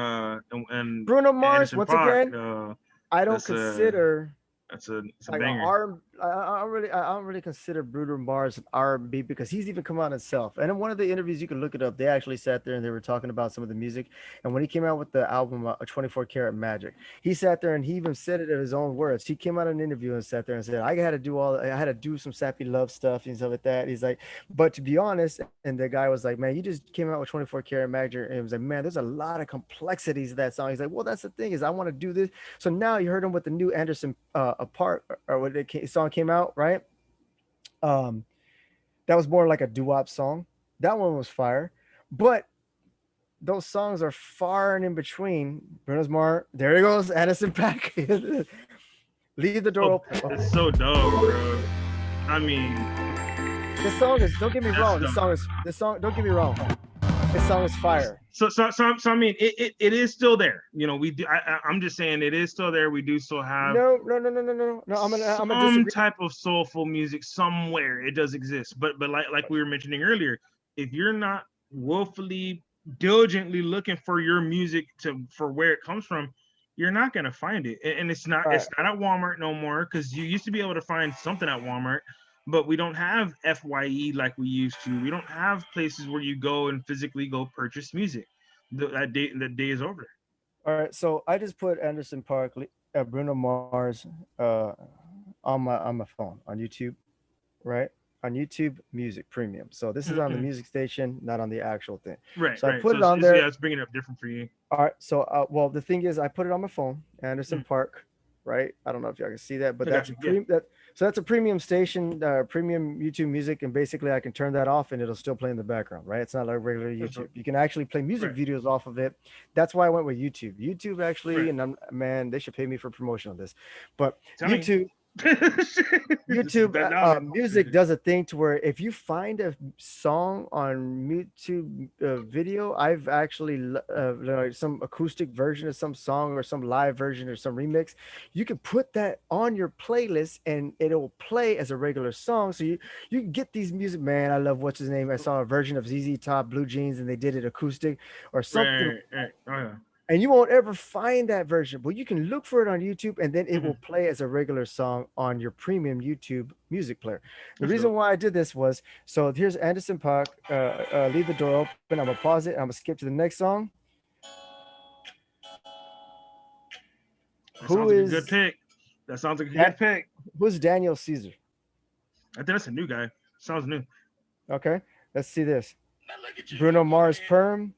Bruno Mars, Anderson once .Paak, again, I don't that's a consider it's a like banger. I don't really consider Bruno Mars an R&B because he's even come out himself. And in one of the interviews, you can look it up. They actually sat there and they were talking about some of the music. And when he came out with the album 24 Karat Magic, he sat there and he even said it in his own words. He came out in an interview and sat there and said, I had to do some sappy love stuff and stuff like that. He's like, but to be honest, and the guy was like, man, you just came out with 24 Karat Magic. And he was like, man, there's a lot of complexities to that song. He's like, well, that's the thing is I want to do this. So now you heard him with the new Anderson apart, or when song came out, right? Um, that was more like a doo-wop song. That one was fire, but those songs are far and in between. Bruno's Mars, there he goes, Addison Pack. Leave the door Oh, open. it's so dope, bro. I mean, This song is. Don't get me that's wrong. dope. This song. Don't get me wrong. This song is fire. So I mean, it is still there. You know, we do. I'm just saying, it is still there. We do still have No, no, no, no, no, no, no. I'm gonna some disagree. type of soulful music somewhere. It does exist, but like we were mentioning earlier, if you're not willfully, diligently looking for your music to for where it comes from, you're not gonna find it. And All right. it's not at Walmart no more because you used to be able to find something at Walmart. But we don't have FYE like we used to. We don't have places where you go and physically go purchase music. That day is over. All right. So I just put Anderson Park, Bruno Mars, uh, on my phone on YouTube, right? On YouTube Music Premium. So this is on the Okay. music station, not on the actual thing. Right, So I right. put it on Yeah, there. it's bringing it up different for you. All right. So well, the thing is, I put it on my phone, Anderson Mm, Park, right? I don't know if y'all can see that, but I got that's a you. Yeah. that's a premium station, premium YouTube music, and basically I can turn that off and it'll still play in the background, right? It's not like regular That's YouTube. dope. You can actually play music Right, videos off of it. That's why I went with YouTube. YouTube actually, right. and man, they should pay me for promotion on this, but Tell me. YouTube This is YouTube bad dollar. music does a thing to where if you find a song on YouTube video, I've actually like some acoustic version of some song or some live version or some remix, you can put that on your playlist and it'll play as a regular song. So you can get these music, man. I love what's his name. I saw a version of ZZ Top, Blue Jeans, and they did it acoustic or something, Right, right. Oh yeah. and you won't ever find that version, but you can look for it on YouTube and then it will Mhm. play as a regular song on your premium YouTube music player. The That's reason dope. why I did this was so here's Anderson Park, Leave the Door Open. I'm gonna pause it. I'm gonna skip to the next song. That Who sounds like a good is pick. That sounds like a that? good pick. Who's Daniel Caesar? I think that's a new guy. Sounds new. Okay, let's see this. Bruno Mars Perm,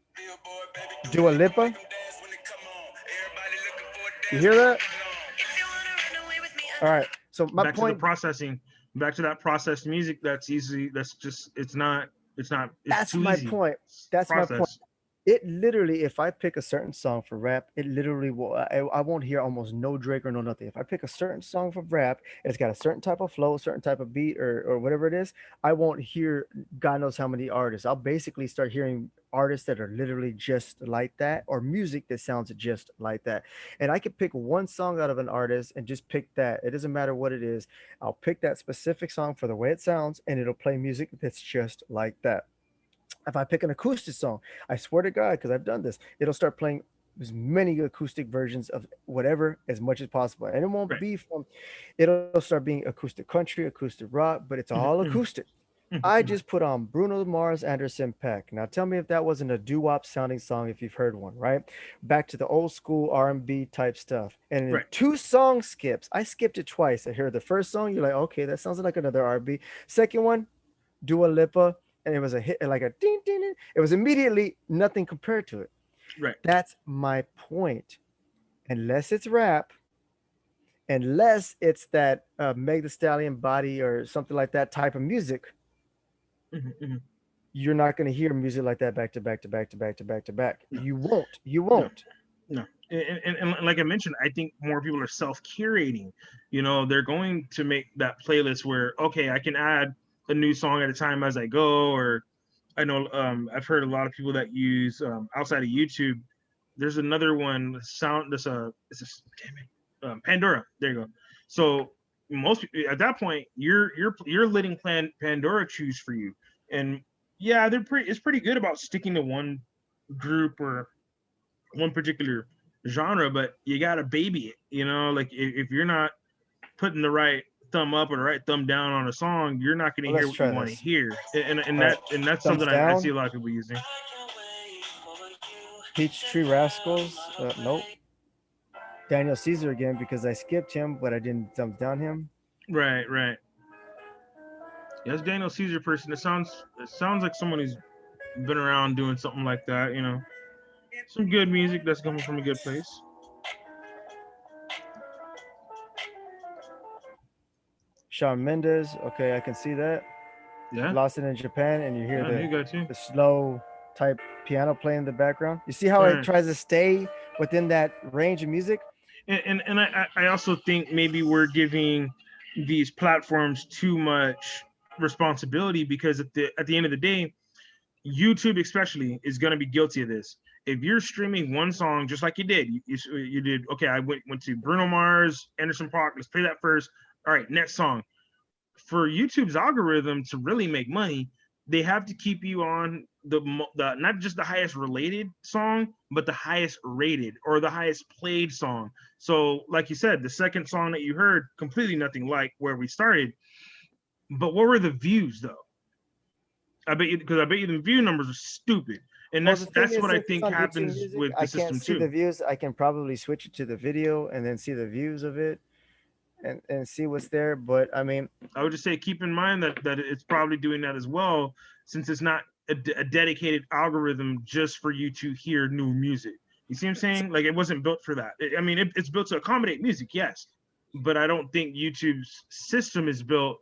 Dua Lipa. You hear that? All right. So my Back to the point, processing. Back to that processed music. That's easy. That's just. It's not. It's not. It's that's too my easy. point. It's That's my point. processed. It literally, if I pick a certain song for rap, it literally will. I won't hear almost no Drake or no nothing. If I pick a certain song for rap, and it's got a certain type of flow, certain type of beat, or whatever it is, I won't hear God knows how many artists. I'll basically start hearing artists that are literally just like that, or music that sounds just like that. And I could pick one song out of an artist and just pick that. It doesn't matter what it is. I'll pick that specific song for the way it sounds, and it'll play music that's just like that. If I pick an acoustic song, I swear to God, because I've done this, it'll start playing as many acoustic versions of whatever as much as possible, and it won't Right. be from. It'll start being acoustic country, acoustic rock, but it's Mhm, all mhm, acoustic. mhm, I mhm. just put on Bruno Mars, Anderson Peck. Now tell me if that wasn't a doo-wop sounding song if you've heard one, right? Back to the old school R&B type stuff. And in Right. two song skips, I skipped it twice. I heard the first song, you're like, okay, that sounds like another R&B. Second one, Dua Lipa, and it was a hit, like a ding ding ding. It was immediately nothing compared to it. Right. That's my point. Unless it's rap, unless it's that Meg the Stallion body or something like that type of music, Mhm, mhm. you're not going to hear music like that back to back to back to back to back to back. No. You won't. You No. won't. No. And like I mentioned, I think more people are self-curating. They're going to make that playlist where, okay, I can add a new song at a time as I go. Or I know I've heard a lot of people that use outside of YouTube. There's another one, sound. Damn it, Pandora. There you go. So most people at that point, you're letting Pandora choose for you. And yeah, they're pretty. It's pretty good about sticking to one group or one particular genre, but you gotta baby it. Like if you're not putting the right thumb up or the right thumb down on a song, you're not gonna Well, hear let's what you try want to this. hear. And All right. that's Thumbs something I see down. a lot of people using. Peachtree Rascals. Nope. Daniel Caesar again because I skipped him, but I didn't thumbs down him. Right, right. Yeah, that's Daniel Caesar person. It sounds like someone who's been around doing something like that. Some good music that's coming from a good place. Shawn Mendes. Okay, I can see that. Yeah, Lost it in Japan, and you hear yeah, new guy too. the slow type piano playing in the background. You see how it Right. tries to stay within that range of music? And I also think maybe we're giving these platforms too much responsibility because at the end of the day, YouTube especially is going to be guilty of this. If you're streaming one song just like you did, you did okay. I went to Bruno Mars, Anderson .Paak. Let's play that first. All right, next song. For YouTube's algorithm to really make money, they have to keep you on the not just the highest related song, but the highest rated or the highest played song. So, like you said, the second song that you heard, completely nothing like where we started. But what were the views though? I bet you the view numbers are stupid, and Well, that's the thing that's is, what I since it's think on YouTube happens Music, with the I can't system see the too. views. I can probably switch it to the video and then see the views of it and see what's there. But I mean, I would just say keep in mind that it's probably doing that as well, since it's not a dedicated algorithm just for you to hear new music. You see what I'm saying? Like it wasn't built for that. I mean, it's built to accommodate music, yes, but I don't think YouTube's system is built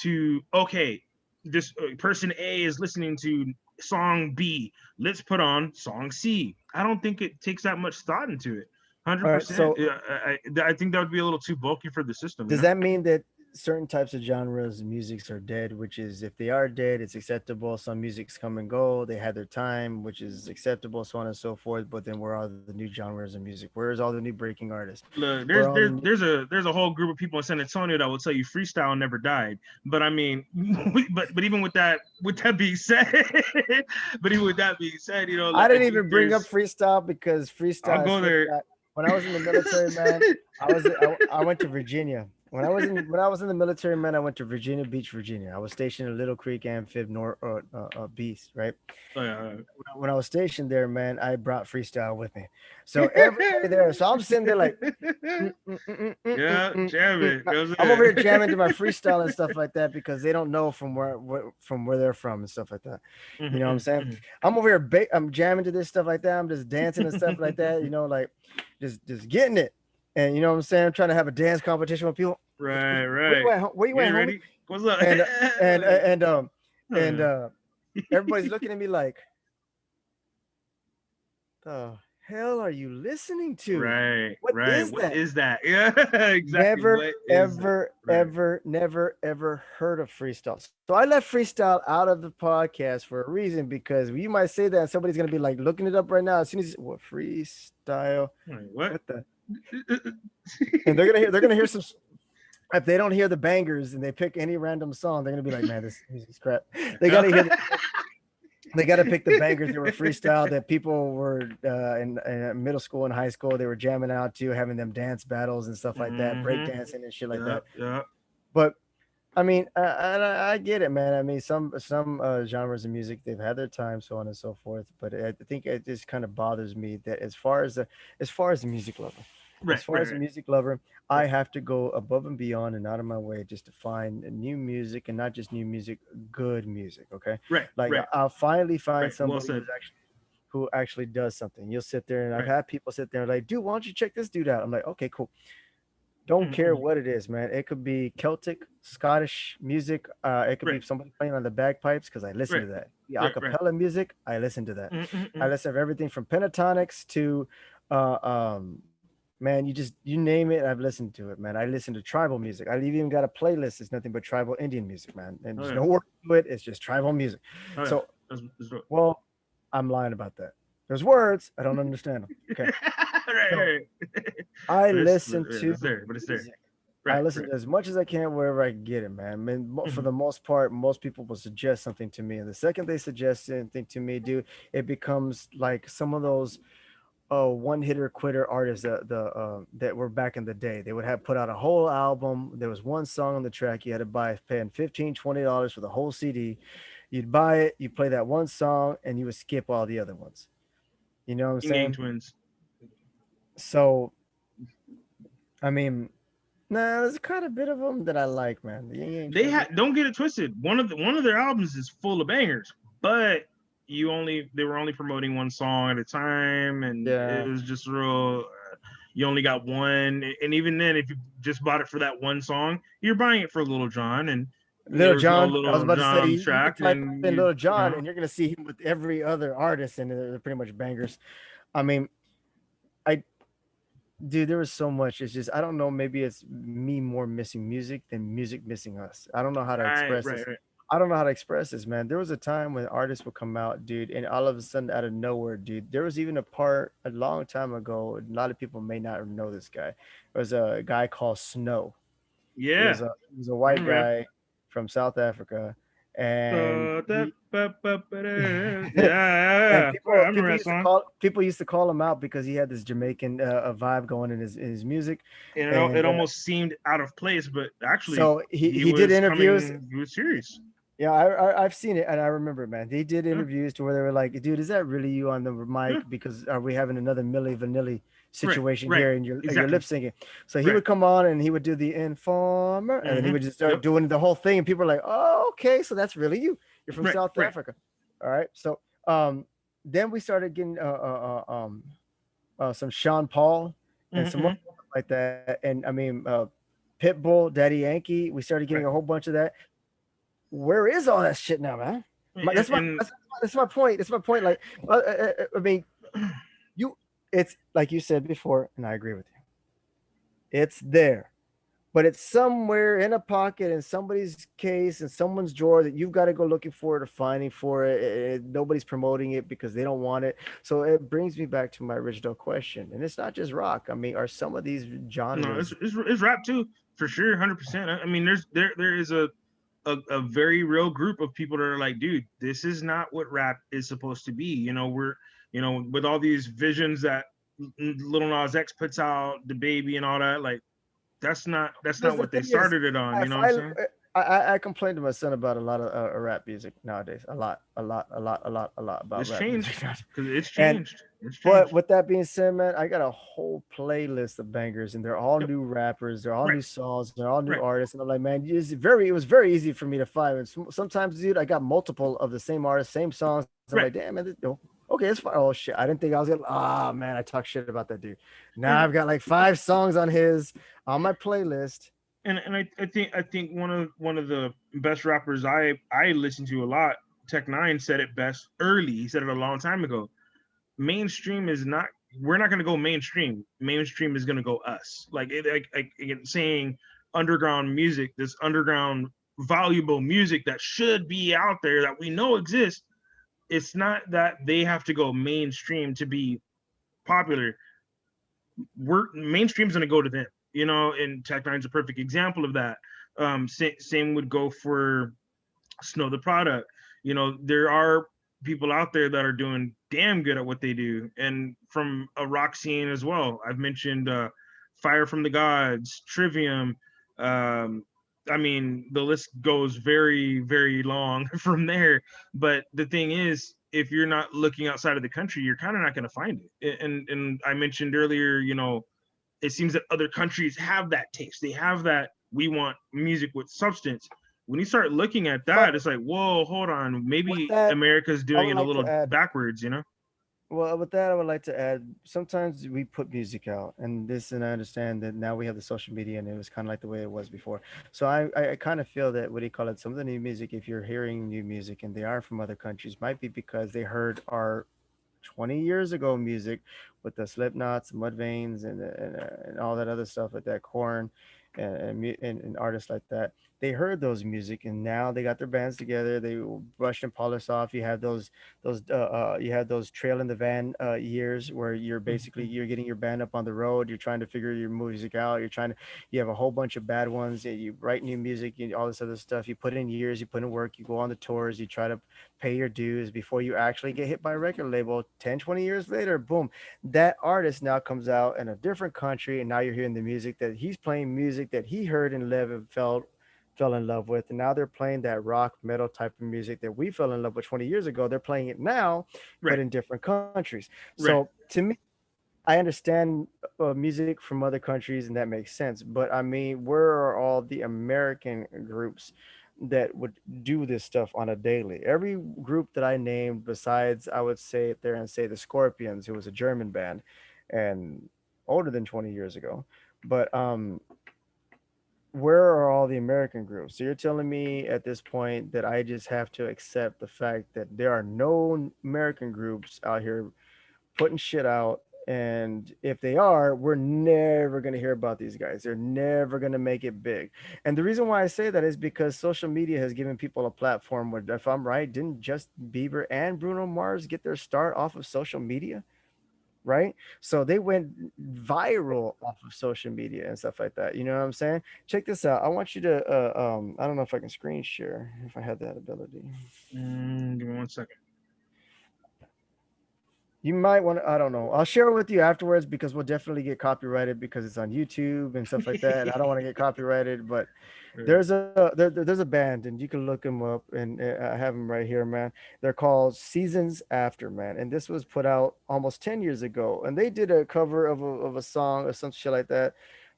to okay, this person A is listening to song B. Let's put on song C. I don't think it takes that much thought into it. one Hundred all right. percent. So I think that would be a little too bulky for the system. does that mean that certain types of genres of musics are dead? Which is, if they are dead, it's acceptable. Some musics come and go. They had their time, which is acceptable, so on and so forth. But then where are the new genres of music? Where's all the new breaking artists? Look, Where there's are all the there's new, there's a whole group of people in San Antonio that will tell you freestyle never died. But I mean, but even with that being said, but even with that being said, I like, I didn't think even bring up there's. freestyle because I'll freestyle is go stuff there. that when I was in the military, man, I went to Virginia. When I was in the military, man, I went to Virginia Beach, Virginia. I was stationed in Little Creek Amphib North Beast, right? Uh, When I was stationed there, man, I brought freestyle with me. So everybody there, so I'm sitting there like, mm, mm, mm, mm, mm, mm, yeah, mm, jam mm. it. That was I'm over here it. jamming to my freestyle and stuff like that because they don't know from where they're from and stuff like that. You know what I'm Mhm, saying? mhm, I'm over here, I'm jamming to this stuff like that. I'm just dancing and stuff like that. Like just getting it. And you know what I'm saying? I'm trying to have a dance competition with people. right, Where you right. at? Where you You at, ain't homie? ready? What's up? And and and um and Uh, everybody's looking at me like, the hell are you listening to? right, What right. is What that? is that? Yeah, exactly. Never, What is that? ever, Right. ever, never, ever heard of freestyle. So I left freestyle out of the podcast for a reason because you might say that and somebody's gonna be like looking it up right now as soon as what freestyle, Right, what? what the, and they're gonna hear some. If they don't hear the bangers and they pick any random song, they're gonna be like, man, this music's crap. They gotta hear They got to pick the bangers that were freestyle that people were in middle school and high school. They were jamming out to, having them dance battles and stuff like that, break Mm-hmm. dancing and shit like that. Yep. Yep. But I mean, I get it, man. I mean, some genres of music they've had their time, so on and so forth. But I think it just kind of bothers me that as far as the music lover, as Right. far Right. as a Right. music lover, I Right. have to go above and beyond and out of my way just to find new music, and not just new music, good music. Okay, Right. like Right. I'll finally find Right. Well somebody said. who actually does something. You'll sit there, and I've Right. had people sit there and like, dude, why don't you check this dude out? I'm like, okay, cool. Don't care Mm-hmm. what it is, man. It could be Celtic, Scottish music. It could Right. be somebody playing on the bagpipes because I listen Right. to that. The Right. Right. acapella music, I listen to that. I Mm-hmm. listen to everything from pentatonics to, uh, um, man, you name it, I've listened to it, man. I listen to tribal music. I've even got a playlist. It's nothing but tribal Indian music, man. And Oh there's yeah. no word to it. It's just tribal music. Oh yeah. So, That's dope. well, I'm lying about that. There's words. I don't understand them. Okay. Right. So Right. I But listen to it's there. But it's there. music. I Right. listen Right. to as much as I can wherever I can get it, man. I mean, for Mm-hmm. the most part, most people will suggest something to me, and the second they suggest something to me, dude, it becomes like some of those one hitter quitter artists that were back in the day. They would have put out a whole album. There was one song on the track. You had to buy paying $15-$20 for the whole CD. You'd buy it, you play that one song, and you would skip all the other ones. You know what I'm Yin Yang saying? Twins. So I mean, nah, there's quite a bit of them that I like, man. The Ying Yang They Twins. had don't get it twisted. One of their albums is full of bangers, but they were only promoting one song at a time, and it Yeah. was just real. You only got one, and even then, if you just bought it for that one song, you're buying it for Little John, and Little there was no John. I was Little about to say John you can track, type and in Little you John know, and you're gonna see him with every other artist, and they're pretty much bangers. I mean, I dude, there was so much. It's just I don't know. Maybe it's me more missing music than music missing us. I don't know how to right, express right, this. right. I don't know how to express this, man. There was a time when artists would come out, dude, and all of a sudden, out of nowhere, dude, there was even a part a long time ago. A lot of people may not know this guy. There was a guy called Snow. Yeah, He was a I white remember that. guy from South Africa, and he and Yeah, I remember that song. people used to call him out because he had this Jamaican vibe going in his music, And it and almost seemed out of place, but actually, so he did interviews. he was serious. Yeah, I've seen it and I remember, man. They did Yeah, interviews to where they were like, "Dude, is that really you on the yeah, mic? Because are we having another Milli Vanilli right, situation right, here?" And you're lip exactly, syncing. So he right. would come on and he would do the Informer, and then he Mm-hmm. would just start Yep, doing the whole thing, and people were like, "Oh, okay, so that's really you. You're from right, South right. Africa, all right." So then we started getting some Sean Paul and some more Mm-hmm. stuff like that, and I mean Pitbull, Daddy Yankee. We started getting Right. a whole bunch of that. Where is all that shit now, man? And That's my point. That's my point. Like, I mean, you, it's like you said before, and I agree with you. It's there, but it's somewhere in a pocket in somebody's case in someone's drawer that you've got to go looking for it or finding for it. Nobody's promoting it because they don't want it. So it brings me back to my original question, and it's not just rock. I mean, are some of these no, genres? it's rap too for sure, 100%. I mean, there is a very real group of people that are like, dude, this is not what rap is supposed to be. We're with all these visions that Little Nas X puts out, the baby and all that, like that's Because not the what they thing is, started it on. I You know what I'm find saying? I complain to my son about a lot of rap music nowadays. A lot about It's rap music. changed because it's And changed. It's but changed. with that being said, man, I got a whole playlist of bangers, and they're all Yep. new rappers, they're all Right. new songs, they're all new Right. artists, and I'm like, man, it was very easy for me to find. And sometimes, dude, I got multiple of the same artist, same songs. I'm Right. like, damn, man, okay, it's fine. Oh shit, I didn't think I was gonna. Ah, man, I talk shit about that dude. Now And I've got like 5 songs on my playlist. I think one of the best rappers I listen to a lot, Tech Nine, said it best early. He said it a long time ago. Mainstream is not. We're not going to go mainstream. Mainstream is going to go us. Again, saying underground music, this underground valuable music that should be out there that we know exists. It's not that they have to go mainstream to be popular. We're mainstream's going to go to them. And Tech Nine's a perfect example of that. Same would go for Snow the Product. There are people out there that are doing damn good at what they do, and from a rock scene as well. I've mentioned Fire from the Gods, Trivium. Um, I mean, the list goes very, very long from there. But the thing is, if you're not looking outside of the country, you're kind of not going to find it. And I mentioned earlier, it seems that other countries have that taste. They have that we want music with substance. When you start looking at But that, it's like, whoa, hold on. with Maybe that, America's I doing would it a like to little add. backwards. Well, with that, I would like to add. Sometimes we put music out, and I understand that now we have the social media, and it was kind of like the way it was before. So I kind of feel that what do you call it? Some of the new music, if you're hearing new music and they are from other countries, might be because they heard our 20 years ago music with the Slipknots, Mudvaynes, and all that other stuff like that, Corn, and artists like that. They heard those music, and now they got their bands together. They brushed and polished off. You have those trail in the van years where you're basically Mhm. you're getting your band up on the road. You're trying to figure your music out. You have a whole bunch of bad ones. You write new music, all this other stuff. You put in years, you put in work, you go on the tours, you try to pay your dues before you actually get hit by a record label. 10, 20 years later, boom, that artist now comes out in a different country, and now you're hearing the music that he's playing, music that he heard and lived and fell in love with, and now they're playing that rock metal type of music that we fell in love with 20 years ago. They're playing it now, but Right, in different countries. So right. to me, I understand music from other countries, and that makes sense. But I mean, where are all the American groups that would do this stuff on a daily? Every group that I named, besides, I would say it there and say the Scorpions, who was a German band and older than 20 years ago. But where are all the American groups? So you're telling me at this point that I just have to accept the fact that there are no American groups out here putting shit out. And if they are, we're never going to hear about these guys. They're never going to make it big. And the reason why I say that is because social media has given people a platform where, if I'm right, didn't just Bieber and Bruno Mars get their start off of social media? Right? So they went viral off of social media and stuff like that. You know what I'm saying? Check this out. I want you to, I don't know if I can screen share if I had that ability. Give me 1 second. You might want to, I don't know. I'll share it with you afterwards because we'll definitely get copyrighted because it's on YouTube and stuff like that. And I don't want to get copyrighted, but Right. there's a band and you can look them up and I have them right here, man. They're called Seasons After, man. And this was put out almost 10 years ago. And they did a cover of a song or some shit like that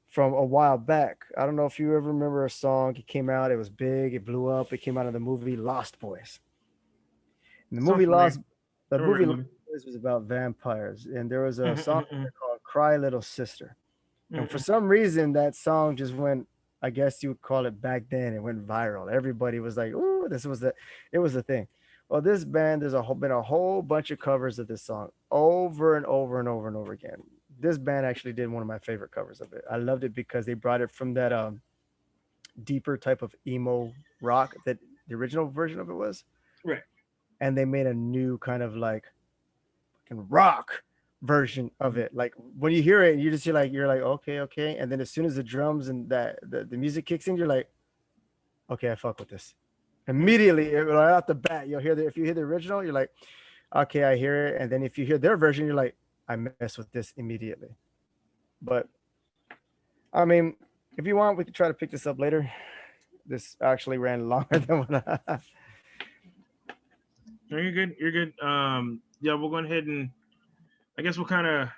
from a while back. I don't know if you ever remember a song. It came out, it was big, it blew up. It came out of the movie Lost Boys. And Sounds familiar. The I remember movie the Lost movie. Boys was about vampires, and there was a Mhm, song mhm, mhm, called "Cry Little Sister." And for mhm. some reason, that song just went. I guess you would call it back then. It went viral. Everybody was like, "Ooh, this was the." It was the thing. Well, this band, been a whole bunch of covers of this song over and over and over and over again. This band actually did one of my favorite covers of it. I loved it because they brought it from that deeper type of emo rock that the original version of it was, Right. and they made a new kind of like fucking rock version of Mhm. it. Like when you hear it, you just you're like, okay, okay. And then as soon as the drums and the music kicks in, you're like, okay, I fuck with this. Hmm. Immediately, right off the bat, you'll hear if you hear the original, you're like, okay, I hear it. And then if you hear their version, you're like, I mess with this immediately. But I mean, if you want, we could try to pick this up later. This actually ran longer than what I. No, you're good. You're good. Yeah, we'll go ahead and I guess we'll kind of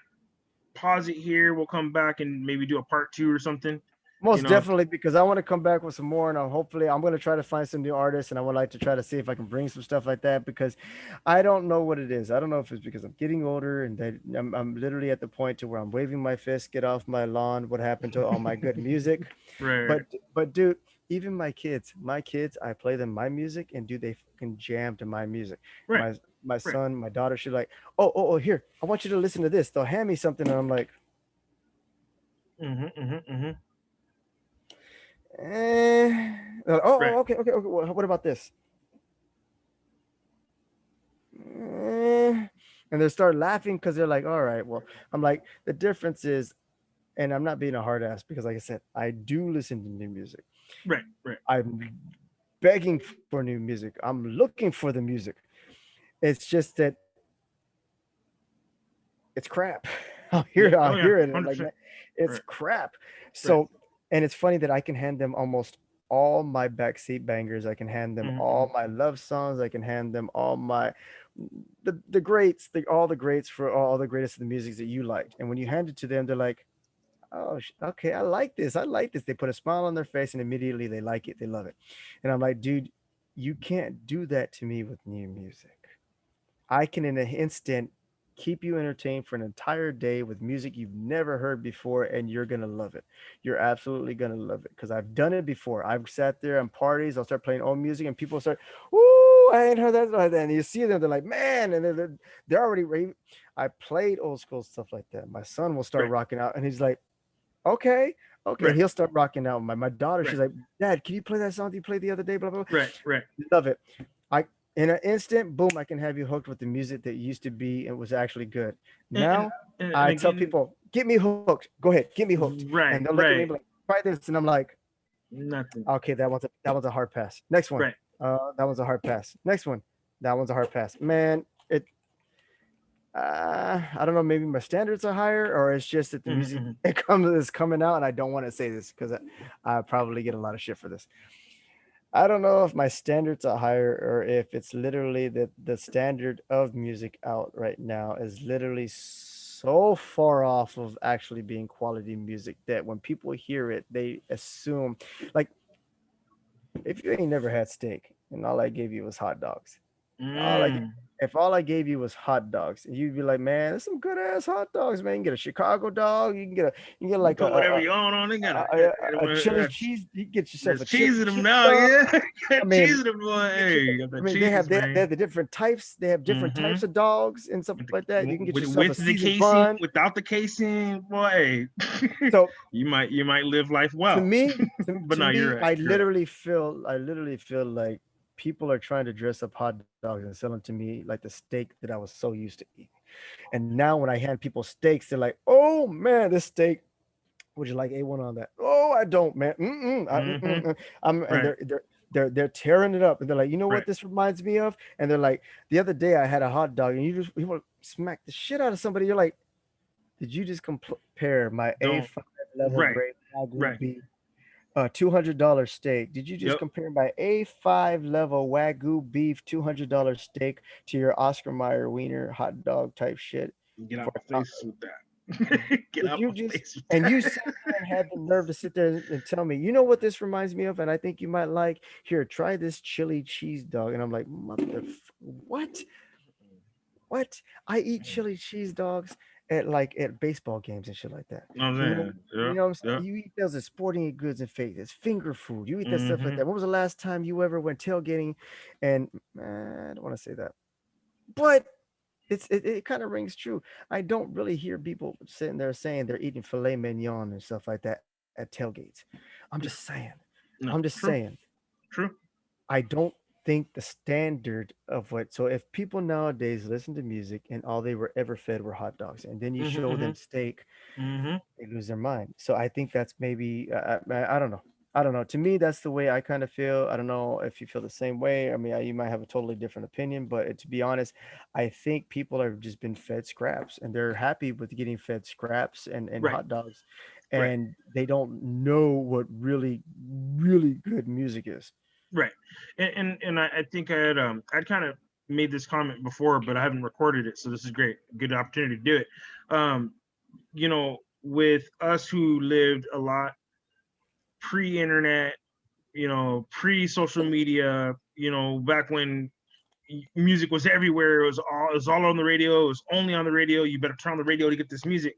pause it here. We'll come back and maybe do a part two or something. You Most know. definitely, because I want to come back with some more, and hopefully, I'm going to try to find some new artists, and I would like to try to see if I can bring some stuff like that because I don't know what it is. I don't know if it's because I'm getting older and that I'm literally at the point to where I'm waving my fist, get off my lawn. What happened to all my good music? Right. Right. But dude, even my kids, I play them my music, and dude, they fucking jam to my music. Right. My my Right. son, my daughter, she's like, oh, here, I want you to listen to this. They'll hand me something, and I'm like. Mhm. Mhm. Mhm. Eh. Right. Okay, okay, okay. What about this? Eh. And they start laughing because they're like, all right, well, I'm like, the difference is, and I'm not being a hard ass because, like I said, I do listen to new music. Right. Right. I'm begging for new music. I'm looking for the music. It's just that it's crap. Yeah. I'll Oh yeah. hear it, and I'm like, 100%. man, it's Right. crap. Right. So, and it's funny that I can hand them almost all my backseat bangers. I can hand them Mm-hmm. all my love songs. I can hand them all my the greats, all the greats for all the greatest of the music that you liked. And when you hand it to them, they're like, oh, okay, I like this. I like this. They put a smile on their face, and immediately they like it. They love it. And I'm like, dude, you can't do that to me with new music. I can, in an instant, keep you entertained for an entire day with music you've never heard before, and you're gonna love it. You're absolutely gonna love it because I've done it before. I've sat there on parties. I'll start playing old music, and people start, "Ooh, I ain't heard that like that." And you see them, they're like, "Man!" And they're already ready. I played old school stuff like that. My son will start Right. rocking out, and he's like, "Okay, okay," and Right. he'll start rocking out. My daughter, she's Right. like, "Dad, can you play that song you played the other day?" Blah blah blah. Right. Right. Love it. I In an instant, boom, I can have you hooked with the music that used to be and was actually good. And and, Now and I tell again, people, get me hooked. Go ahead, get me hooked. And right. they'll look at me and Right. be like, try this. And I'm like, Nothing. okay, that one's a hard pass. Next one. Right. That one's a hard pass. Next one. That one's a hard pass. Man, it I don't know, maybe my standards are higher, or it's just that the music Mm-hmm. it comes is coming out, and I don't want to say this because I probably get a lot of shit for this. I don't know if my standards are higher or if it's literally that the standard of music out right now is literally so far off of actually being quality music that when people hear it, they assume, like, if you ain't never had steak and all I gave you was hot dogs, all I Mm. if all I gave you was hot dogs, you'd be like, man, there's some good ass hot dogs, man. You can get a Chicago dog, you can get You like put whatever you want on it. Got a chili a, cheese. You can get yourself there's a cheese in them chili now, dog. yeah. I Cheese mean, in them, boy. you get Hey, your, you got the I mean, they have cheese, they man. have the different types. They have different Mm-hmm. types of dogs and stuff like that. You can get yourself a With the seasoned casing, bun. without the casing, boy, So you might live life to well. me, to, But to no, me, you're right. You're right. I literally feel like people are trying to dress up hot dogs and sell them to me like the steak that I was so used to eating. And now when I hand people steaks, they're like, "Oh man, this steak. Would you like A1 on that?" "Oh, I don't, man. Mm-hmm. And Right. they're tearing it up, and they're like, "You know what Right. this reminds me of?" And they're like, "The other day I had a hot dog, and you want to smack the shit out of somebody." You're like, "Did you just compare my Don't. A5 level Right. grade Wagyu Right. beef, $200 steak? Did you just Yep. compare my A5 level Wagyu beef $200 steak to your Oscar Mayer wiener hot dog type shit Get for out my a face with that. Get did out you my just face with and that. you sat there and had the nerve to sit there and tell me, you know what this reminds me of, and I think you might like. Here, try this chili cheese dog. And I'm like, what? What? I eat chili cheese dogs at baseball games and shit like that. You know what I'm You know, saying? you Yeah. know what I'm Yeah. saying? You eat those at sporting goods and fake. It's finger food. You eat that stuff like Mm-hmm. that. When was the last time you ever went tailgating? And I don't want to say that, but it kind of rings true. I don't really hear people sitting there saying they're eating filet mignon and stuff like that at tailgates. I'm just saying. I'm No. just True. saying. True. I don't think the standard of what. So if people nowadays listen to music and all they were ever fed were hot dogs, and then you show them Mm-hmm. steak, Mm-hmm. they lose their mind. So I think that's maybe I don't know. I don't know. To me, that's the way I kind of feel. I don't know if you feel the same way. I mean, you might have a totally different opinion, but to be honest, I think people have just been fed scraps, and they're happy with getting fed scraps and Right. hot dogs, Right. and they don't know what really good music is. Right. And I think I'd kind of made this comment before, but I haven't recorded it, so this is great. Good opportunity to do it. Um, with us who lived a lot pre-internet, pre-social media, back when music was everywhere, it was all on the radio, it was only on the radio. You better turn on the radio to get this music.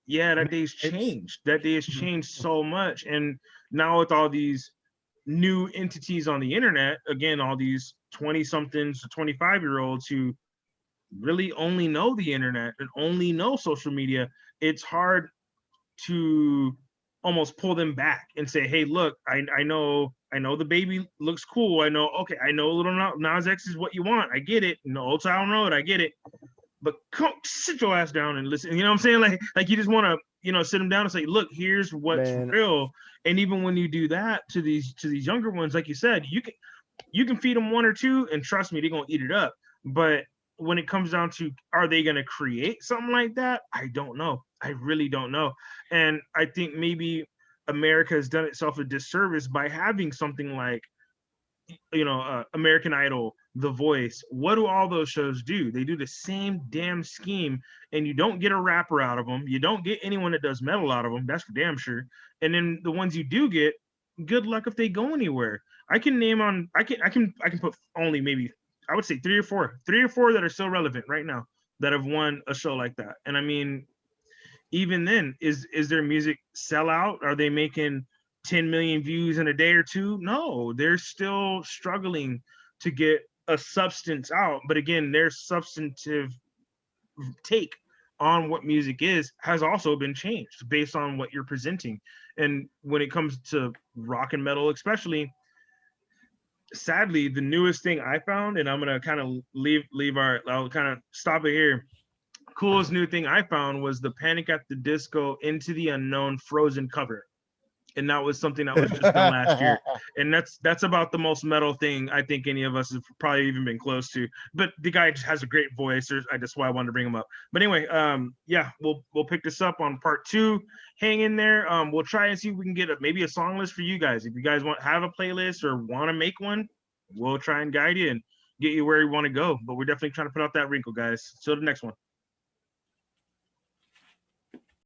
Yeah, that day's Mixtapes. changed. That day has changed so much. And now with all these new entities on the internet, again, all these 20 somethings to 25-year-olds who really only know the internet and only know social media, it's hard to almost pull them back and say, hey, look, I know the baby looks cool. I know, okay, I know little Nas X is what you want. I get it. Old Town Road, I get it. But come sit your ass down and listen. You know what I'm saying? Like you just want to, sit them down and say, look, here's what's Man, real. And even when you do that to these younger ones, like you said, you can feed them one or two, and trust me, they're gonna eat it up. But when it comes down to, are they going to create something like that? I don't know. I really don't know. And I think maybe America has done itself a disservice by having something like, American Idol, The Voice. What do all those shows do? They do the same damn scheme, and you don't get a rapper out of them. You don't get anyone that does metal out of them. That's for damn sure. And then the ones you do get, good luck if they go anywhere. I can name on. I can put only maybe, I would say three or four that are still relevant right now that have won a show like that. And I mean, even then, is their music sell out? Are they making 10 million views in a day or two? No, they're still struggling to get a substance out. But again, their substantive take on what music is has also been changed based on what you're presenting. And when it comes to rock and metal, especially, sadly, the newest thing I found, and I'm gonna kind of I'll kind of stop it here. Coolest new thing I found was the Panic at the Disco Into the Unknown Frozen cover. And that was something that was just done last year. And that's about the most metal thing I think any of us have probably even been close to. But the guy just has a great voice. That's why I wanted to bring him up. But anyway, yeah, we'll pick this up on part 2. Hang in there. We'll try and see if we can get maybe a song list for you guys. If you guys have a playlist or want to make one, we'll try and guide you and get you where you want to go. But we're definitely trying to put out that wrinkle, guys. Till the next one.